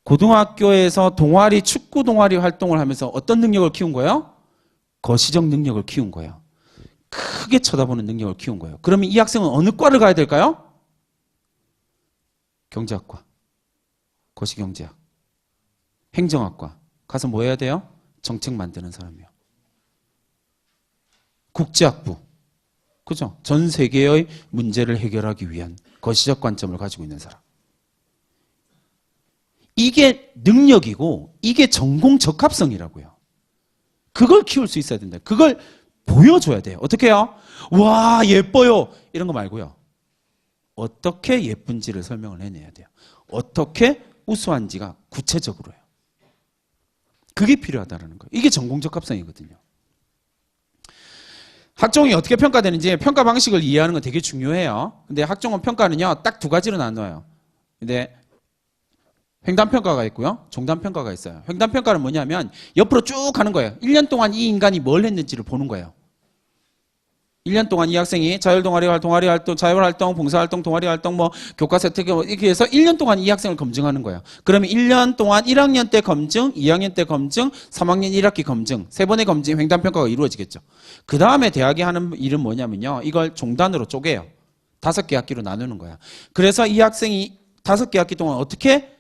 고등학교에서 동아리 축구 동아리 활동을 하면서 어떤 능력을 키운 거예요? 거시적 능력을 키운 거예요. 크게 쳐다보는 능력을 키운 거예요. 그러면 이 학생은 어느 과를 가야 될까요? 경제학과, 거시경제학, 행정학과 가서 뭐 해야 돼요? 정책 만드는 사람이요. 국제학부, 그죠? 전 세계의 문제를 해결하기 위한 거시적 관점을 가지고 있는 사람. 이게 능력이고 이게 전공 적합성이라고요. 그걸 키울 수 있어야 된다. 그걸 보여줘야 돼요. 어떻게 해요? 와, 예뻐요. 이런 거 말고요. 어떻게 예쁜지를 설명을 해내야 돼요. 어떻게 우수한지가 구체적으로 해요. 그게 필요하다는 거예요. 이게 전공 적합성이거든요. 학종이 어떻게 평가되는지 평가 방식을 이해하는 건 되게 중요해요. 근데 학종은 평가는요, 딱 2가지로 나눠요. 근데 횡단평가가 있고요. 종단평가가 있어요. 횡단평가는 뭐냐면 옆으로 쭉 가는 거예요. 1년 동안 이 인간이 뭘 했는지를 보는 거예요. 1년 동안 이 학생이 자율활동, 자율활동, 봉사활동, 동아리활동, 뭐 교과세특 이렇게 해서 1년 동안 이 학생을 검증하는 거예요. 그러면 1년 동안 1학년 때 검증, 2학년 때 검증, 3학년 1학기 검증, 3번의 검증, 횡단평가가 이루어지겠죠. 그 다음에 대학이 하는 일은 뭐냐면요. 이걸 종단으로 쪼개요. 5개 학기로 나누는 거야. 그래서 이 학생이 5개 학기 동안 어떻게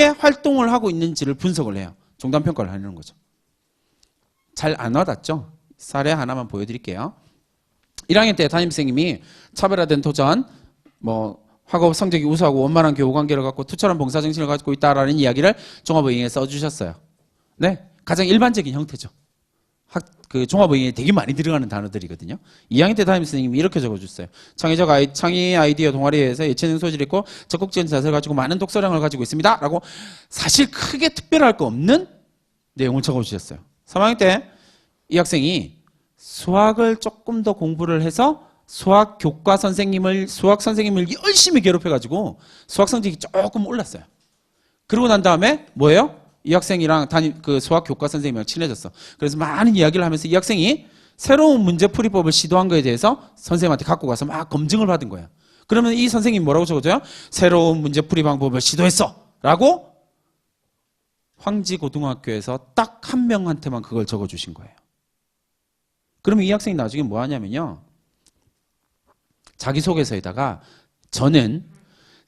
활동을 하고 있는지를 분석을 해요. 종단평가를 하는 거죠. 잘 안 와닿죠? 사례 하나만 보여드릴게요. 1학년 때 담임선생님이 차별화된 도전, 학업 성적이 우수하고 원만한 교우관계를 갖고 투철한 봉사정신을 가지고 있다라는 이야기를 종합의의에 써주셨어요. 네, 가장 일반적인 형태죠. 종합의의에 되게 많이 들어가는 단어들이거든요. 2학년 때 담임선생님이 이렇게 적어줬어요. 창의 아이디어 동아리에서 예체능 소질이 있고 적극적인 자세를 가지고 많은 독서량을 가지고 있습니다. 라고 사실 크게 특별할 거 없는 내용을 적어주셨어요. 3학년 때 이 학생이 수학을 조금 더 공부를 해서 수학 선생님을 열심히 괴롭혀가지고 수학 성적이 조금 올랐어요. 그러고 난 다음에 뭐예요? 이 학생이랑 수학 교과 선생님이랑 친해졌어. 그래서 많은 이야기를 하면서 이 학생이 새로운 문제풀이법을 시도한 거에 대해서 선생님한테 갖고 가서 막 검증을 받은 거예요. 그러면 이 선생님이 뭐라고 적어줘요? 새로운 문제풀이 방법을 시도했어. 라고 황지고등학교에서 딱 한 명한테만 그걸 적어주신 거예요. 그러면 이 학생이 나중에 뭐 하냐면요. 자기소개서에다가 저는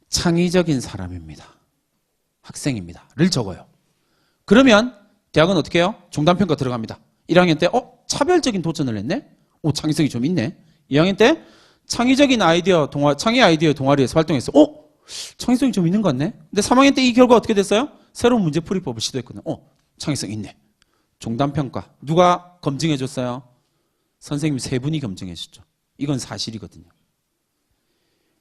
창의적인 사람입니다. 학생입니다. 를 적어요. 그러면 대학은 어떻게 해요? 종단평가 들어갑니다. 1학년 때 차별적인 도전을 했네? 창의성이 좀 있네. 2학년 때 창의 아이디어 동아리에서 활동했어. 창의성이 좀 있는 것 같네. 근데 3학년 때 이 결과 어떻게 됐어요? 새로운 문제풀이법을 시도했거든. 창의성 있네. 종단평가 누가 검증해 줬어요? 선생님 3분이 검증해 줬죠. 이건 사실이거든요.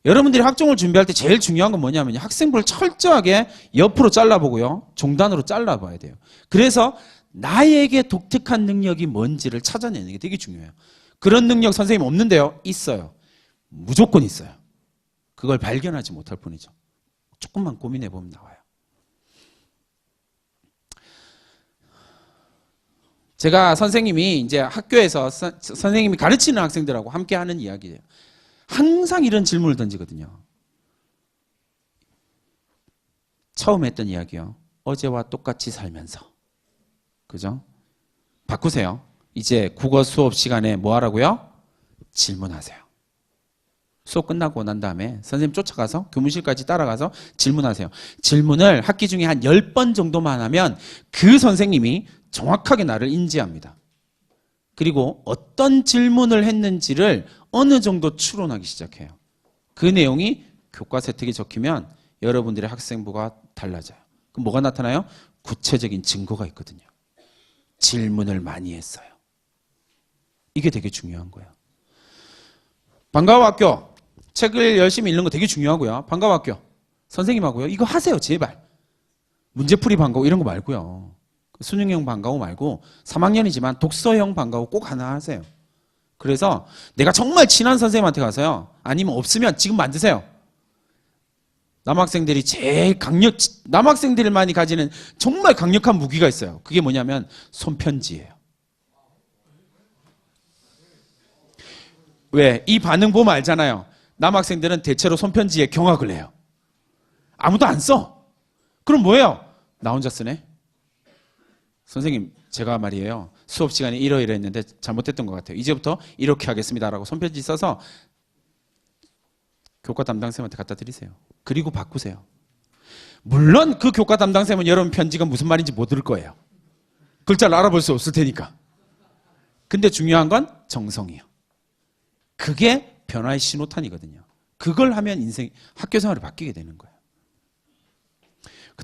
여러분들이 학종을 준비할 때 제일 중요한 건 뭐냐면 학생부를 철저하게 옆으로 잘라보고요. 종단으로 잘라봐야 돼요. 그래서 나에게 독특한 능력이 뭔지를 찾아내는 게 되게 중요해요. 그런 능력 선생님 없는데요? 있어요. 무조건 있어요. 그걸 발견하지 못할 뿐이죠. 조금만 고민해 보면 나와요. 제가 선생님이 이제 학교에서 선생님이 가르치는 학생들하고 함께 하는 이야기예요. 항상 이런 질문을 던지거든요. 처음 했던 이야기요. 어제와 똑같이 살면서. 그죠? 바꾸세요. 이제 국어 수업 시간에 뭐 하라고요? 질문하세요. 수업 끝나고 난 다음에 선생님 쫓아가서 교무실까지 따라가서 질문하세요. 질문을 학기 중에 한 10번 정도만 하면 그 선생님이 정확하게 나를 인지합니다. 그리고 어떤 질문을 했는지를 어느 정도 추론하기 시작해요. 그 내용이 교과서에 적히면 여러분들의 학생부가 달라져요. 그럼 뭐가 나타나요? 구체적인 증거가 있거든요. 질문을 많이 했어요. 이게 되게 중요한 거예요. 방과후 학교 책을 열심히 읽는 거 되게 중요하고요. 방과후 학교 선생님하고요. 이거 하세요. 제발. 문제풀이 방과후 이런 거 말고요. 수능형 방과후 말고 3학년이지만 독서형 방과후 꼭 하나 하세요. 그래서 내가 정말 친한 선생님한테 가서요. 아니면 없으면 지금 만드세요. 남학생들이 남학생들만이 가지는 정말 강력한 무기가 있어요. 그게 뭐냐면 손편지예요. 왜? 이 반응 보면 알잖아요. 남학생들은 대체로 손편지에 경악을 해요. 아무도 안 써. 그럼 뭐예요? 나 혼자 쓰네. 선생님, 제가 말이에요. 수업 시간에 이러이러했는데 잘못했던 것 같아요. 이제부터 이렇게 하겠습니다라고 손편지 써서 교과 담당쌤한테 갖다 드리세요. 그리고 바꾸세요. 물론 그 교과 담당쌤은 여러분 편지가 무슨 말인지 못 들을 거예요. 글자를 알아볼 수 없을 테니까. 근데 중요한 건 정성이에요. 그게 변화의 신호탄이거든요. 그걸 하면 학교 생활이 바뀌게 되는 거예요.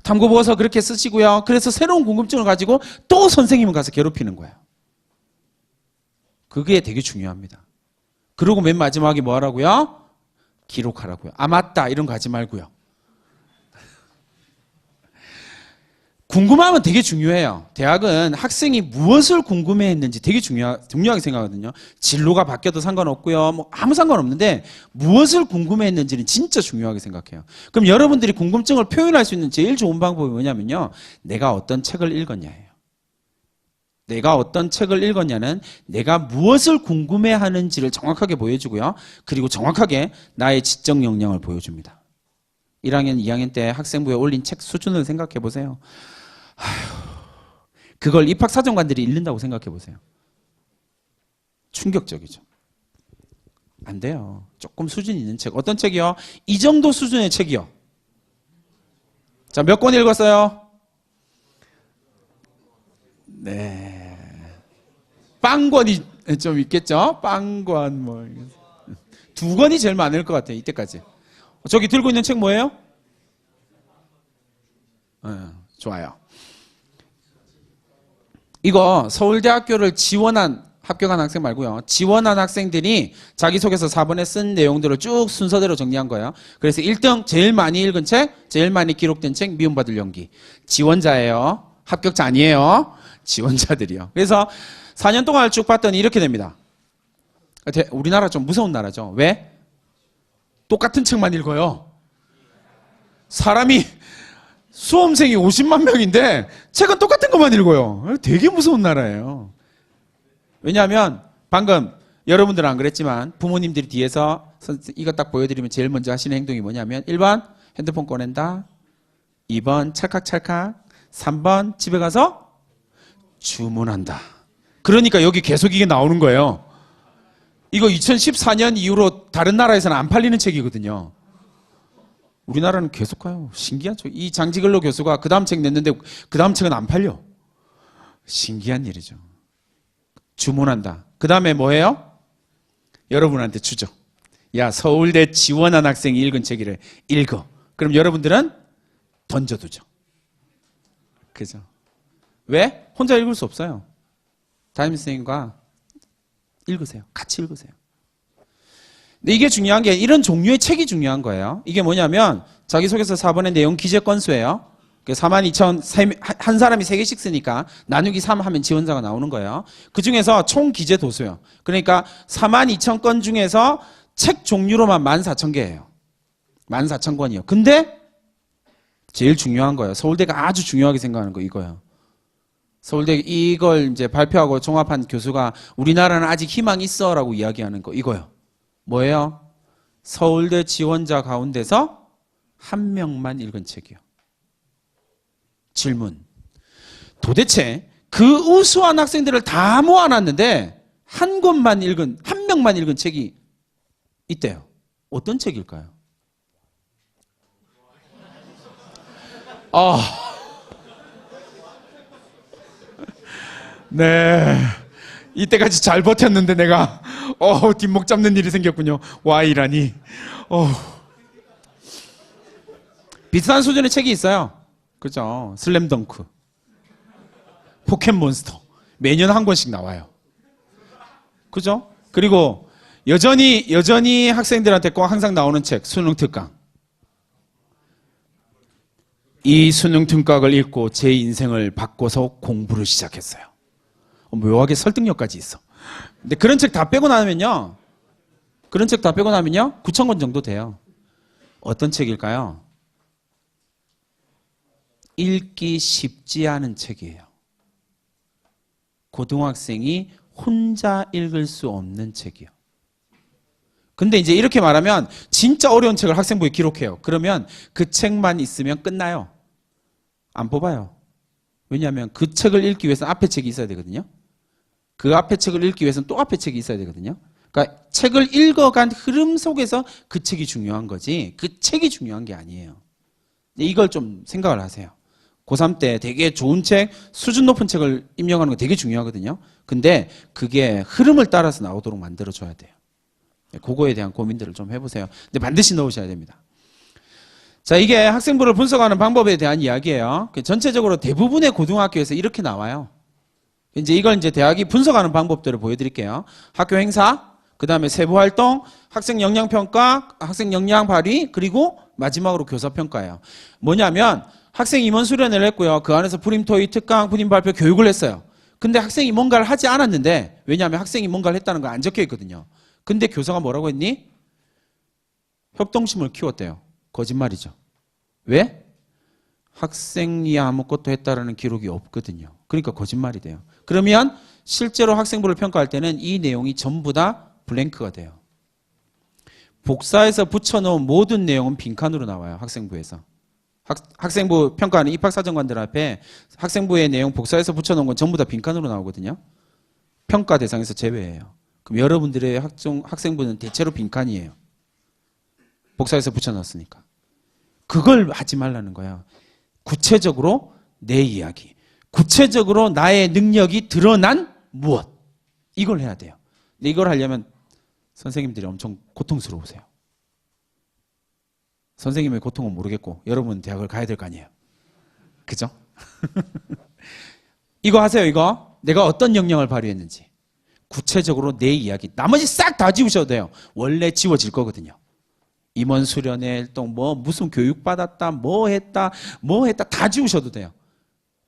탐구보고서 그렇게 쓰시고요. 그래서 새로운 궁금증을 가지고 또 선생님을 가서 괴롭히는 거예요. 그게 되게 중요합니다. 그리고 맨 마지막에 뭐 하라고요? 기록하라고요. 맞다 이런 거 하지 말고요. 궁금하면 되게 중요해요. 대학은 학생이 무엇을 궁금해했는지 되게 중요하게 생각하거든요. 진로가 바뀌어도 상관없고요. 뭐 아무 상관없는데 무엇을 궁금해했는지는 진짜 중요하게 생각해요. 그럼 여러분들이 궁금증을 표현할 수 있는 제일 좋은 방법이 뭐냐면요. 내가 어떤 책을 읽었냐예요. 내가 어떤 책을 읽었냐는 내가 무엇을 궁금해하는지를 정확하게 보여주고요. 그리고 정확하게 나의 지적 역량을 보여줍니다. 1학년, 2학년 때 학생부에 올린 책 수준을 생각해 보세요. 그걸 입학사정관들이 읽는다고 생각해 보세요. 충격적이죠. 안 돼요. 조금 수준 있는 책. 어떤 책이요? 이 정도 수준의 책이요. 자, 몇 권 읽었어요? 네. 빵권이 좀 있겠죠? 빵권 뭐 2권이 제일 많을 것 같아요. 이때까지. 저기 들고 있는 책 뭐예요? 좋아요. 이거 서울대학교를 지원한 합격한 학생 말고요. 지원한 학생들이 자기소개서 4번에 쓴 내용들을 쭉 순서대로 정리한 거예요. 그래서 1등 제일 많이 읽은 책, 제일 많이 기록된 책 미움받을 연기. 지원자예요. 합격자 아니에요. 지원자들이요. 그래서 4년 동안 쭉 봤더니 이렇게 됩니다. 우리나라 좀 무서운 나라죠. 왜? 똑같은 책만 읽어요. 사람이 수험생이 50만 명인데 책은 똑같은 것만 읽어요. 되게 무서운 나라예요. 왜냐하면 방금 여러분들은 안 그랬지만 부모님들이 뒤에서 이거 딱 보여드리면 제일 먼저 하시는 행동이 뭐냐면 1번 핸드폰 꺼낸다. 2번 찰칵찰칵. 3번 집에 가서 주문한다. 그러니까 여기 계속 이게 나오는 거예요. 이거 2014년 이후로 다른 나라에서는 안 팔리는 책이거든요. 우리나라는 계속 가요. 신기하죠. 이 장지글로 교수가 그 다음 책 냈는데 그 다음 책은 안 팔려. 신기한 일이죠. 주문한다. 그 다음에 뭐예요? 여러분한테 주죠. 야, 서울대 지원한 학생이 읽은 책이래. 읽어. 그럼 여러분들은 던져두죠. 그죠? 왜? 혼자 읽을 수 없어요. 담임선생님과 읽으세요. 같이 읽으세요. 근데 이게 중요한 게 이런 종류의 책이 중요한 거예요. 이게 뭐냐면 자기소개서 4번의 내용 기재 건수예요. 42,000, 한 사람이 3개씩 쓰니까 나누기 3 하면 지원자가 나오는 거예요. 그 중에서 총 기재 도수요. 그러니까 42,000건 중에서 책 종류로만 14,000개예요. 14,000권이요. 근데 제일 중요한 거예요. 서울대가 아주 중요하게 생각하는 거 이거예요. 서울대 이걸 이제 발표하고 종합한 교수가 우리나라는 아직 희망이 있어라고 이야기하는 거 이거요. 뭐예요? 서울대 지원자 가운데서 한 명만 읽은 책이요. 질문. 도대체 그 우수한 학생들을 다 모아놨는데 한 명만 읽은 책이 있대요. 어떤 책일까요? 네. 이때까지 잘 버텼는데 내가 뒷목 잡는 일이 생겼군요. Y라니. 비슷한 수준의 책이 있어요. 그죠? 슬램덩크, 포켓몬스터 매년 한 권씩 나와요. 그죠? 그리고 여전히 학생들한테 꼭 항상 나오는 책 수능 특강. 이 수능 특강을 읽고 제 인생을 바꿔서 공부를 시작했어요. 묘하게 설득력까지 있어. 근데 그런 책 다 빼고 나면요. 9,000권 정도 돼요. 어떤 책일까요? 읽기 쉽지 않은 책이에요. 고등학생이 혼자 읽을 수 없는 책이요. 근데 이제 이렇게 말하면 진짜 어려운 책을 학생부에 기록해요. 그러면 그 책만 있으면 끝나요. 안 뽑아요. 왜냐하면 그 책을 읽기 위해서는 앞에 책이 있어야 되거든요. 그 앞에 책을 읽기 위해서는 또 앞에 책이 있어야 되거든요. 그러니까 책을 읽어간 흐름 속에서 그 책이 중요한 거지 그 책이 중요한 게 아니에요. 이걸 좀 생각을 하세요. 고3 때 되게 좋은 책, 수준 높은 책을 임명하는 거 되게 중요하거든요. 근데 그게 흐름을 따라서 나오도록 만들어줘야 돼요. 그거에 대한 고민들을 좀 해보세요. 근데 반드시 넣으셔야 됩니다. 자, 이게 학생부를 분석하는 방법에 대한 이야기예요. 전체적으로 대부분의 고등학교에서 이렇게 나와요. 이제 이걸 이제 대학이 분석하는 방법들을 보여드릴게요. 학교 행사, 그 다음에 세부 활동, 학생 역량 평가, 학생 역량 발휘, 그리고 마지막으로 교사 평가예요. 뭐냐면 학생 임원 수련을 했고요. 그 안에서 프림 토익 특강, 프림 발표 교육을 했어요. 근데 학생이 뭔가를 하지 않았는데 왜냐하면 학생이 뭔가를 했다는 거 안 적혀 있거든요. 근데 교사가 뭐라고 했니? 협동심을 키웠대요. 거짓말이죠. 왜? 학생이 아무것도 했다라는 기록이 없거든요. 그러니까 거짓말이 돼요. 그러면 실제로 학생부를 평가할 때는 이 내용이 전부 다 블랭크가 돼요. 복사해서 붙여놓은 모든 내용은 빈칸으로 나와요. 학생부에서. 학생부 평가하는 입학사정관들 앞에 학생부의 내용 복사해서 붙여놓은 건 전부 다 빈칸으로 나오거든요. 평가 대상에서 제외해요. 그럼 여러분들의 학생부는 대체로 빈칸이에요. 복사해서 붙여놨으니까. 그걸 하지 말라는 거야. 구체적으로 내 이야기. 구체적으로 나의 능력이 드러난 무엇. 이걸 해야 돼요. 근데 이걸 하려면 선생님들이 엄청 고통스러우세요. 선생님의 고통은 모르겠고 여러분 대학을 가야 될 거 아니에요. 그죠? 이거 하세요. 이거. 내가 어떤 역량을 발휘했는지. 구체적으로 내 이야기. 나머지 싹 다 지우셔도 돼요. 원래 지워질 거거든요. 임원 수련회 활동, 무슨 교육 받았다, 뭐 했다 다 지우셔도 돼요.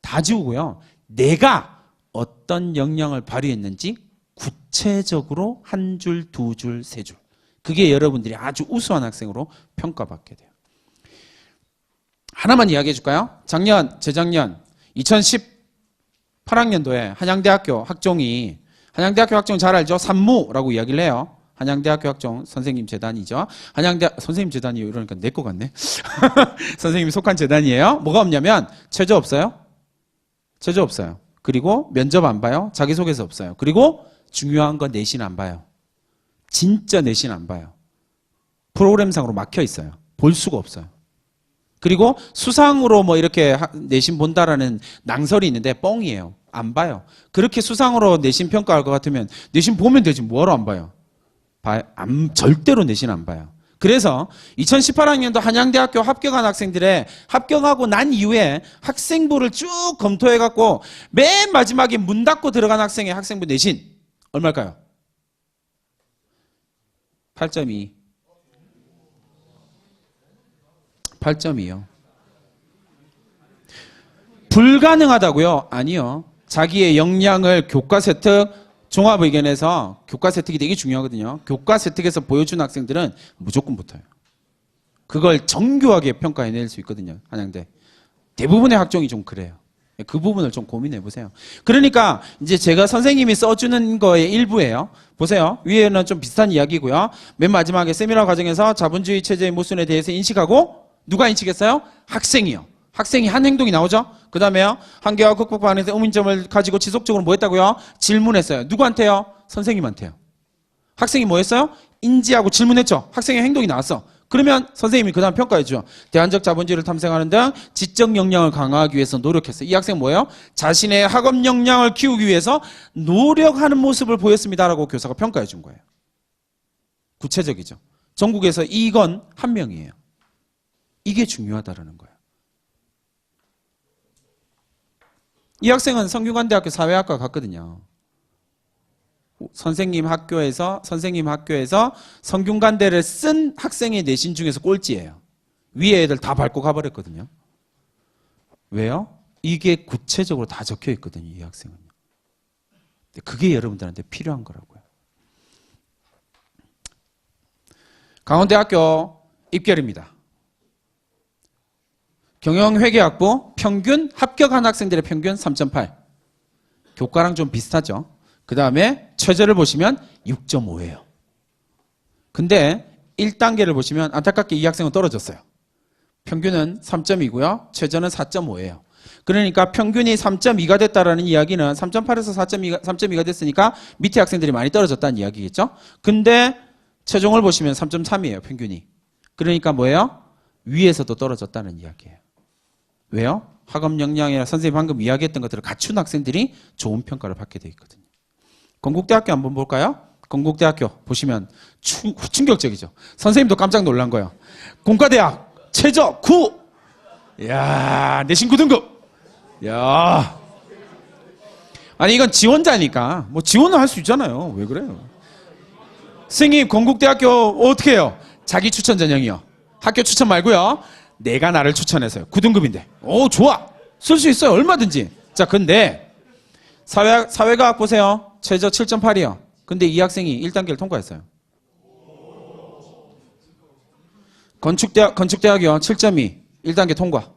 다 지우고요. 내가 어떤 역량을 발휘했는지 구체적으로 한 줄, 두 줄, 세 줄. 그게 여러분들이 아주 우수한 학생으로 평가받게 돼요. 하나만 이야기해 줄까요? 재작년 2018학년도에 한양대학교 학종이 한양대학교 학종 잘 알죠? 산무라고 이야기를 해요. 한양대학교 학종 선생님 재단이죠. 선생님 재단이요. 이러니까 내 거 같네. 선생님이 속한 재단이에요. 뭐가 없냐면 최저 없어요. 최저 없어요. 그리고 면접 안 봐요. 자기소개서 없어요. 그리고 중요한 건 내신 안 봐요. 진짜 내신 안 봐요. 프로그램상으로 막혀 있어요. 볼 수가 없어요. 그리고 수상으로 뭐 이렇게 내신 본다라는 낭설이 있는데 뻥이에요. 안 봐요. 그렇게 수상으로 내신 평가할 것 같으면 내신 보면 되지 뭐하러 안 봐요? 절대로 내신 안 봐요. 그래서 2018학년도 한양대학교 합격한 학생들의 합격하고 난 이후에 학생부를 쭉 검토해갖고 맨 마지막에 문 닫고 들어간 학생의 학생부 내신 얼마일까요? 8.2. 8.2요. 불가능하다고요? 아니요. 자기의 역량을 교과 세특 종합의견에서 교과 세특이 되게 중요하거든요. 교과 세특에서 보여준 학생들은 무조건 붙어요. 그걸 정교하게 평가해낼 수 있거든요. 한양대. 대부분의 학종이 좀 그래요. 그 부분을 좀 고민해 보세요. 그러니까 이제 제가 선생님이 써주는 거의 일부예요. 보세요. 위에는 좀 비슷한 이야기고요. 맨 마지막에 세미나 과정에서 자본주의 체제의 모순에 대해서 인식하고 누가 인식했어요? 학생이요. 학생이 한 행동이 나오죠. 그 다음에요. 한계와 극복 반응에서 의문점을 가지고 지속적으로 뭐 했다고요? 질문했어요. 누구한테요? 선생님한테요. 학생이 뭐 했어요? 인지하고 질문했죠. 학생의 행동이 나왔어. 그러면 선생님이 그 다음 평가해주죠. 대안적 자본주의를 탐색하는 등 지적 역량을 강화하기 위해서 노력했어요. 이 학생 뭐예요? 자신의 학업 역량을 키우기 위해서 노력하는 모습을 보였습니다라고 교사가 평가해 준 거예요. 구체적이죠. 전국에서 이건 한 명이에요. 이게 중요하다라는 거예요. 이 학생은 성균관대학교 사회학과 갔거든요. 선생님 학교에서 성균관대를 쓴 학생의 내신 중에서 꼴찌예요. 위에 애들 다 밟고 가버렸거든요. 왜요? 이게 구체적으로 다 적혀 있거든요. 이 학생은요. 그게 여러분들한테 필요한 거라고요. 강원대학교 입결입니다. 경영회계학부 평균 합격한 학생들의 평균 3.8. 교과랑 좀 비슷하죠. 그 다음에 최저를 보시면 6.5예요. 근데 1단계를 보시면 안타깝게 이 학생은 떨어졌어요. 평균은 3.2고요. 최저는 4.5예요. 그러니까 평균이 3.2가 됐다라는 이야기는 3.8에서 3.2가 됐으니까 밑에 학생들이 많이 떨어졌다는 이야기겠죠. 근데 최종을 보시면 3.3이에요. 평균이. 그러니까 뭐예요? 위에서도 떨어졌다는 이야기예요. 왜요? 학업 역량이나 선생님 방금 이야기했던 것들을 갖춘 학생들이 좋은 평가를 받게 돼 있거든요. 건국대학교 한번 볼까요? 건국대학교 보시면 충격적이죠. 선생님도 깜짝 놀란 거예요. 공과대학 최저 9. 이야, 내신 9등급. 이야. 아니 이건 지원자니까 뭐 지원을 할 수 있잖아요. 왜 그래요? 선생님 건국대학교 어떻게 해요? 자기 추천 전형이요. 학교 추천 말고요. 내가 나를 추천해서요. 9등급인데. 오, 좋아. 쓸 수 있어요. 얼마든지. 자, 근데 사회과학 보세요. 최저 7.8이요. 근데 이 학생이 1단계를 통과했어요. 건축대학이요. 7.2. 1단계 통과.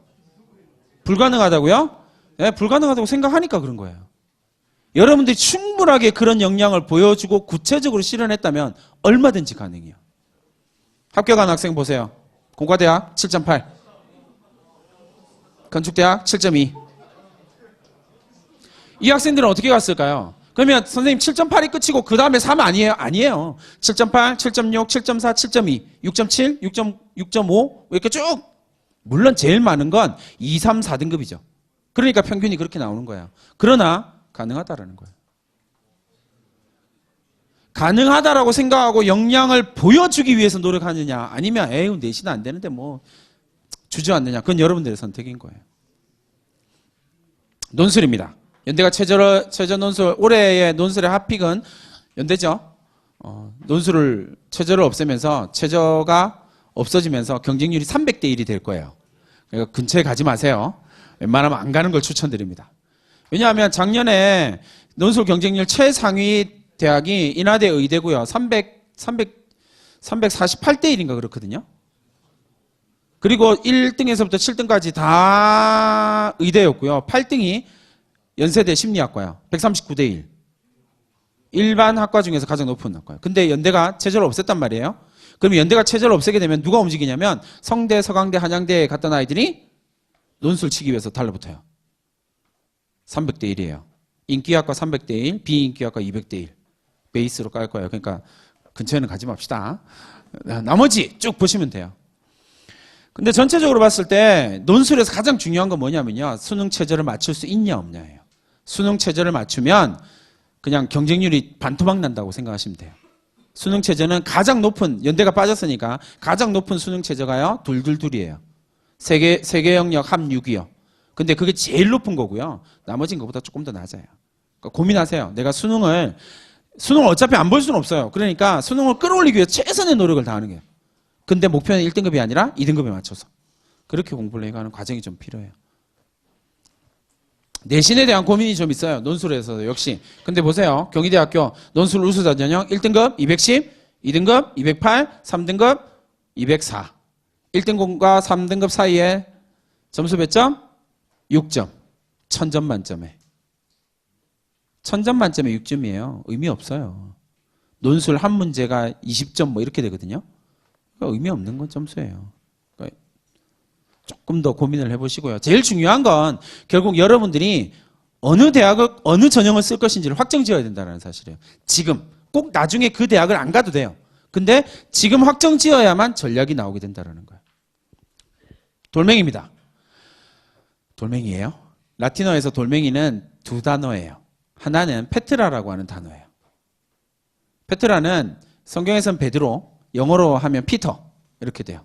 불가능하다고요? 네, 불가능하다고 생각하니까 그런 거예요. 여러분들이 충분하게 그런 역량을 보여주고 구체적으로 실현했다면 얼마든지 가능해요. 합격한 학생 보세요. 공과대학 7.8, 건축대학 7.2. 이 학생들은 어떻게 갔을까요? 그러면 선생님 7.8이 끝이고 그 다음에 3 아니에요? 아니에요. 7.8, 7.6, 7.4, 7.2, 6.7, 6.5 이렇게 쭉. 물론 제일 많은 건 2, 3, 4등급이죠. 그러니까 평균이 그렇게 나오는 거예요. 그러나 가능하다라는 거예요. 가능하다라고 생각하고 역량을 보여주기 위해서 노력하느냐 아니면 에휴 내신은 안 되는데 뭐 주저앉느냐 그건 여러분들의 선택인 거예요. 논술입니다. 연대가 최저 논술 올해의 논술의 핫픽은 연대죠. 최저를 없애면서 최저가 없어지면서 경쟁률이 300대 1이 될 거예요. 그러니까 근처에 가지 마세요. 웬만하면 안 가는 걸 추천드립니다. 왜냐하면 작년에 논술 경쟁률 최상위 대학이 인하대 의대고요. 348대 1인가 그렇거든요. 그리고 1등에서부터 7등까지 다 의대였고요. 8등이 연세대 심리학과요. 139대 1. 일반 학과 중에서 가장 높은 학과예요. 근데 연대가 체제를 없앴단 말이에요. 그럼 연대가 체제를 없애게 되면 누가 움직이냐면 성대, 서강대, 한양대에 갔던 아이들이 논술 치기 위해서 달라붙어요. 300대 1이에요. 인기학과 300대 1, 비인기학과 200대 1. 베이스로 깔 거예요. 그러니까 근처에는 가지 맙시다. 나머지 쭉 보시면 돼요. 근데 전체적으로 봤을 때 논술에서 가장 중요한 건 뭐냐면요. 수능 체제를 맞출 수 있냐 없냐예요. 수능 최저를 맞추면 그냥 경쟁률이 반토막 난다고 생각하시면 돼요. 수능 최저는 가장 높은, 연대가 빠졌으니까 가장 높은 수능 최저가요, 둘이에요. 세계 영역 합 6이요. 근데 그게 제일 높은 거고요. 나머진 것보다 조금 더 낮아요. 그러니까 고민하세요. 내가 수능을 어차피 안 볼 수는 없어요. 그러니까 수능을 끌어올리기 위해 최선의 노력을 다하는 거예요. 근데 목표는 1등급이 아니라 2등급에 맞춰서. 그렇게 공부를 해가는 과정이 좀 필요해요. 내신에 대한 고민이 좀 있어요. 논술에서도 역시. 근데 보세요. 경희대학교 논술 우수자 전형 1등급 210, 2등급 208, 3등급 204. 1등급과 3등급 사이에 점수 몇 점? 6점. 1000점 만점에. 1000점 만점에 6점이에요. 의미 없어요. 논술 한 문제가 20점 뭐 이렇게 되거든요. 그러니까 의미 없는 건 점수예요. 그러니까 조금 더 고민을 해보시고요. 제일 중요한 건 결국 여러분들이 어느 대학을, 어느 전형을 쓸 것인지를 확정 지어야 된다는 사실이에요. 지금. 꼭 나중에 그 대학을 안 가도 돼요. 근데 지금 확정 지어야만 전략이 나오게 된다는 거예요. 돌멩이입니다. 돌멩이에요. 라틴어에서 돌멩이는 두 단어예요. 하나는 페트라라고 하는 단어예요. 페트라는 성경에서는 베드로, 영어로 하면 피터 이렇게 돼요.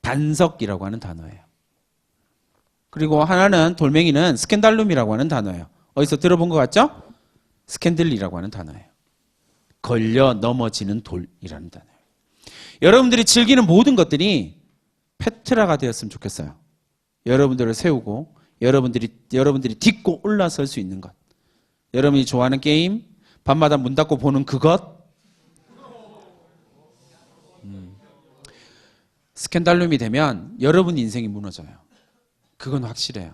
반석이라고 하는 단어예요. 그리고 하나는 돌멩이는 스캔달룸이라고 하는 단어예요. 어디서 들어본 것 같죠? 스캔들리라고 하는 단어예요. 걸려 넘어지는 돌이라는 단어예요. 여러분들이 즐기는 모든 것들이 페트라가 되었으면 좋겠어요. 여러분들을 세우고 여러분들이 딛고 올라설 수 있는 것. 여러분이 좋아하는 게임, 밤마다 문 닫고 보는 그것. 스캔달룸이 되면 여러분 인생이 무너져요. 그건 확실해요.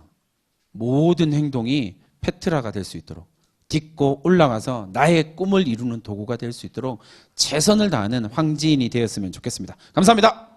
모든 행동이 페트라가 될 수 있도록 딛고 올라가서 나의 꿈을 이루는 도구가 될 수 있도록 최선을 다하는 황지인이 되었으면 좋겠습니다. 감사합니다.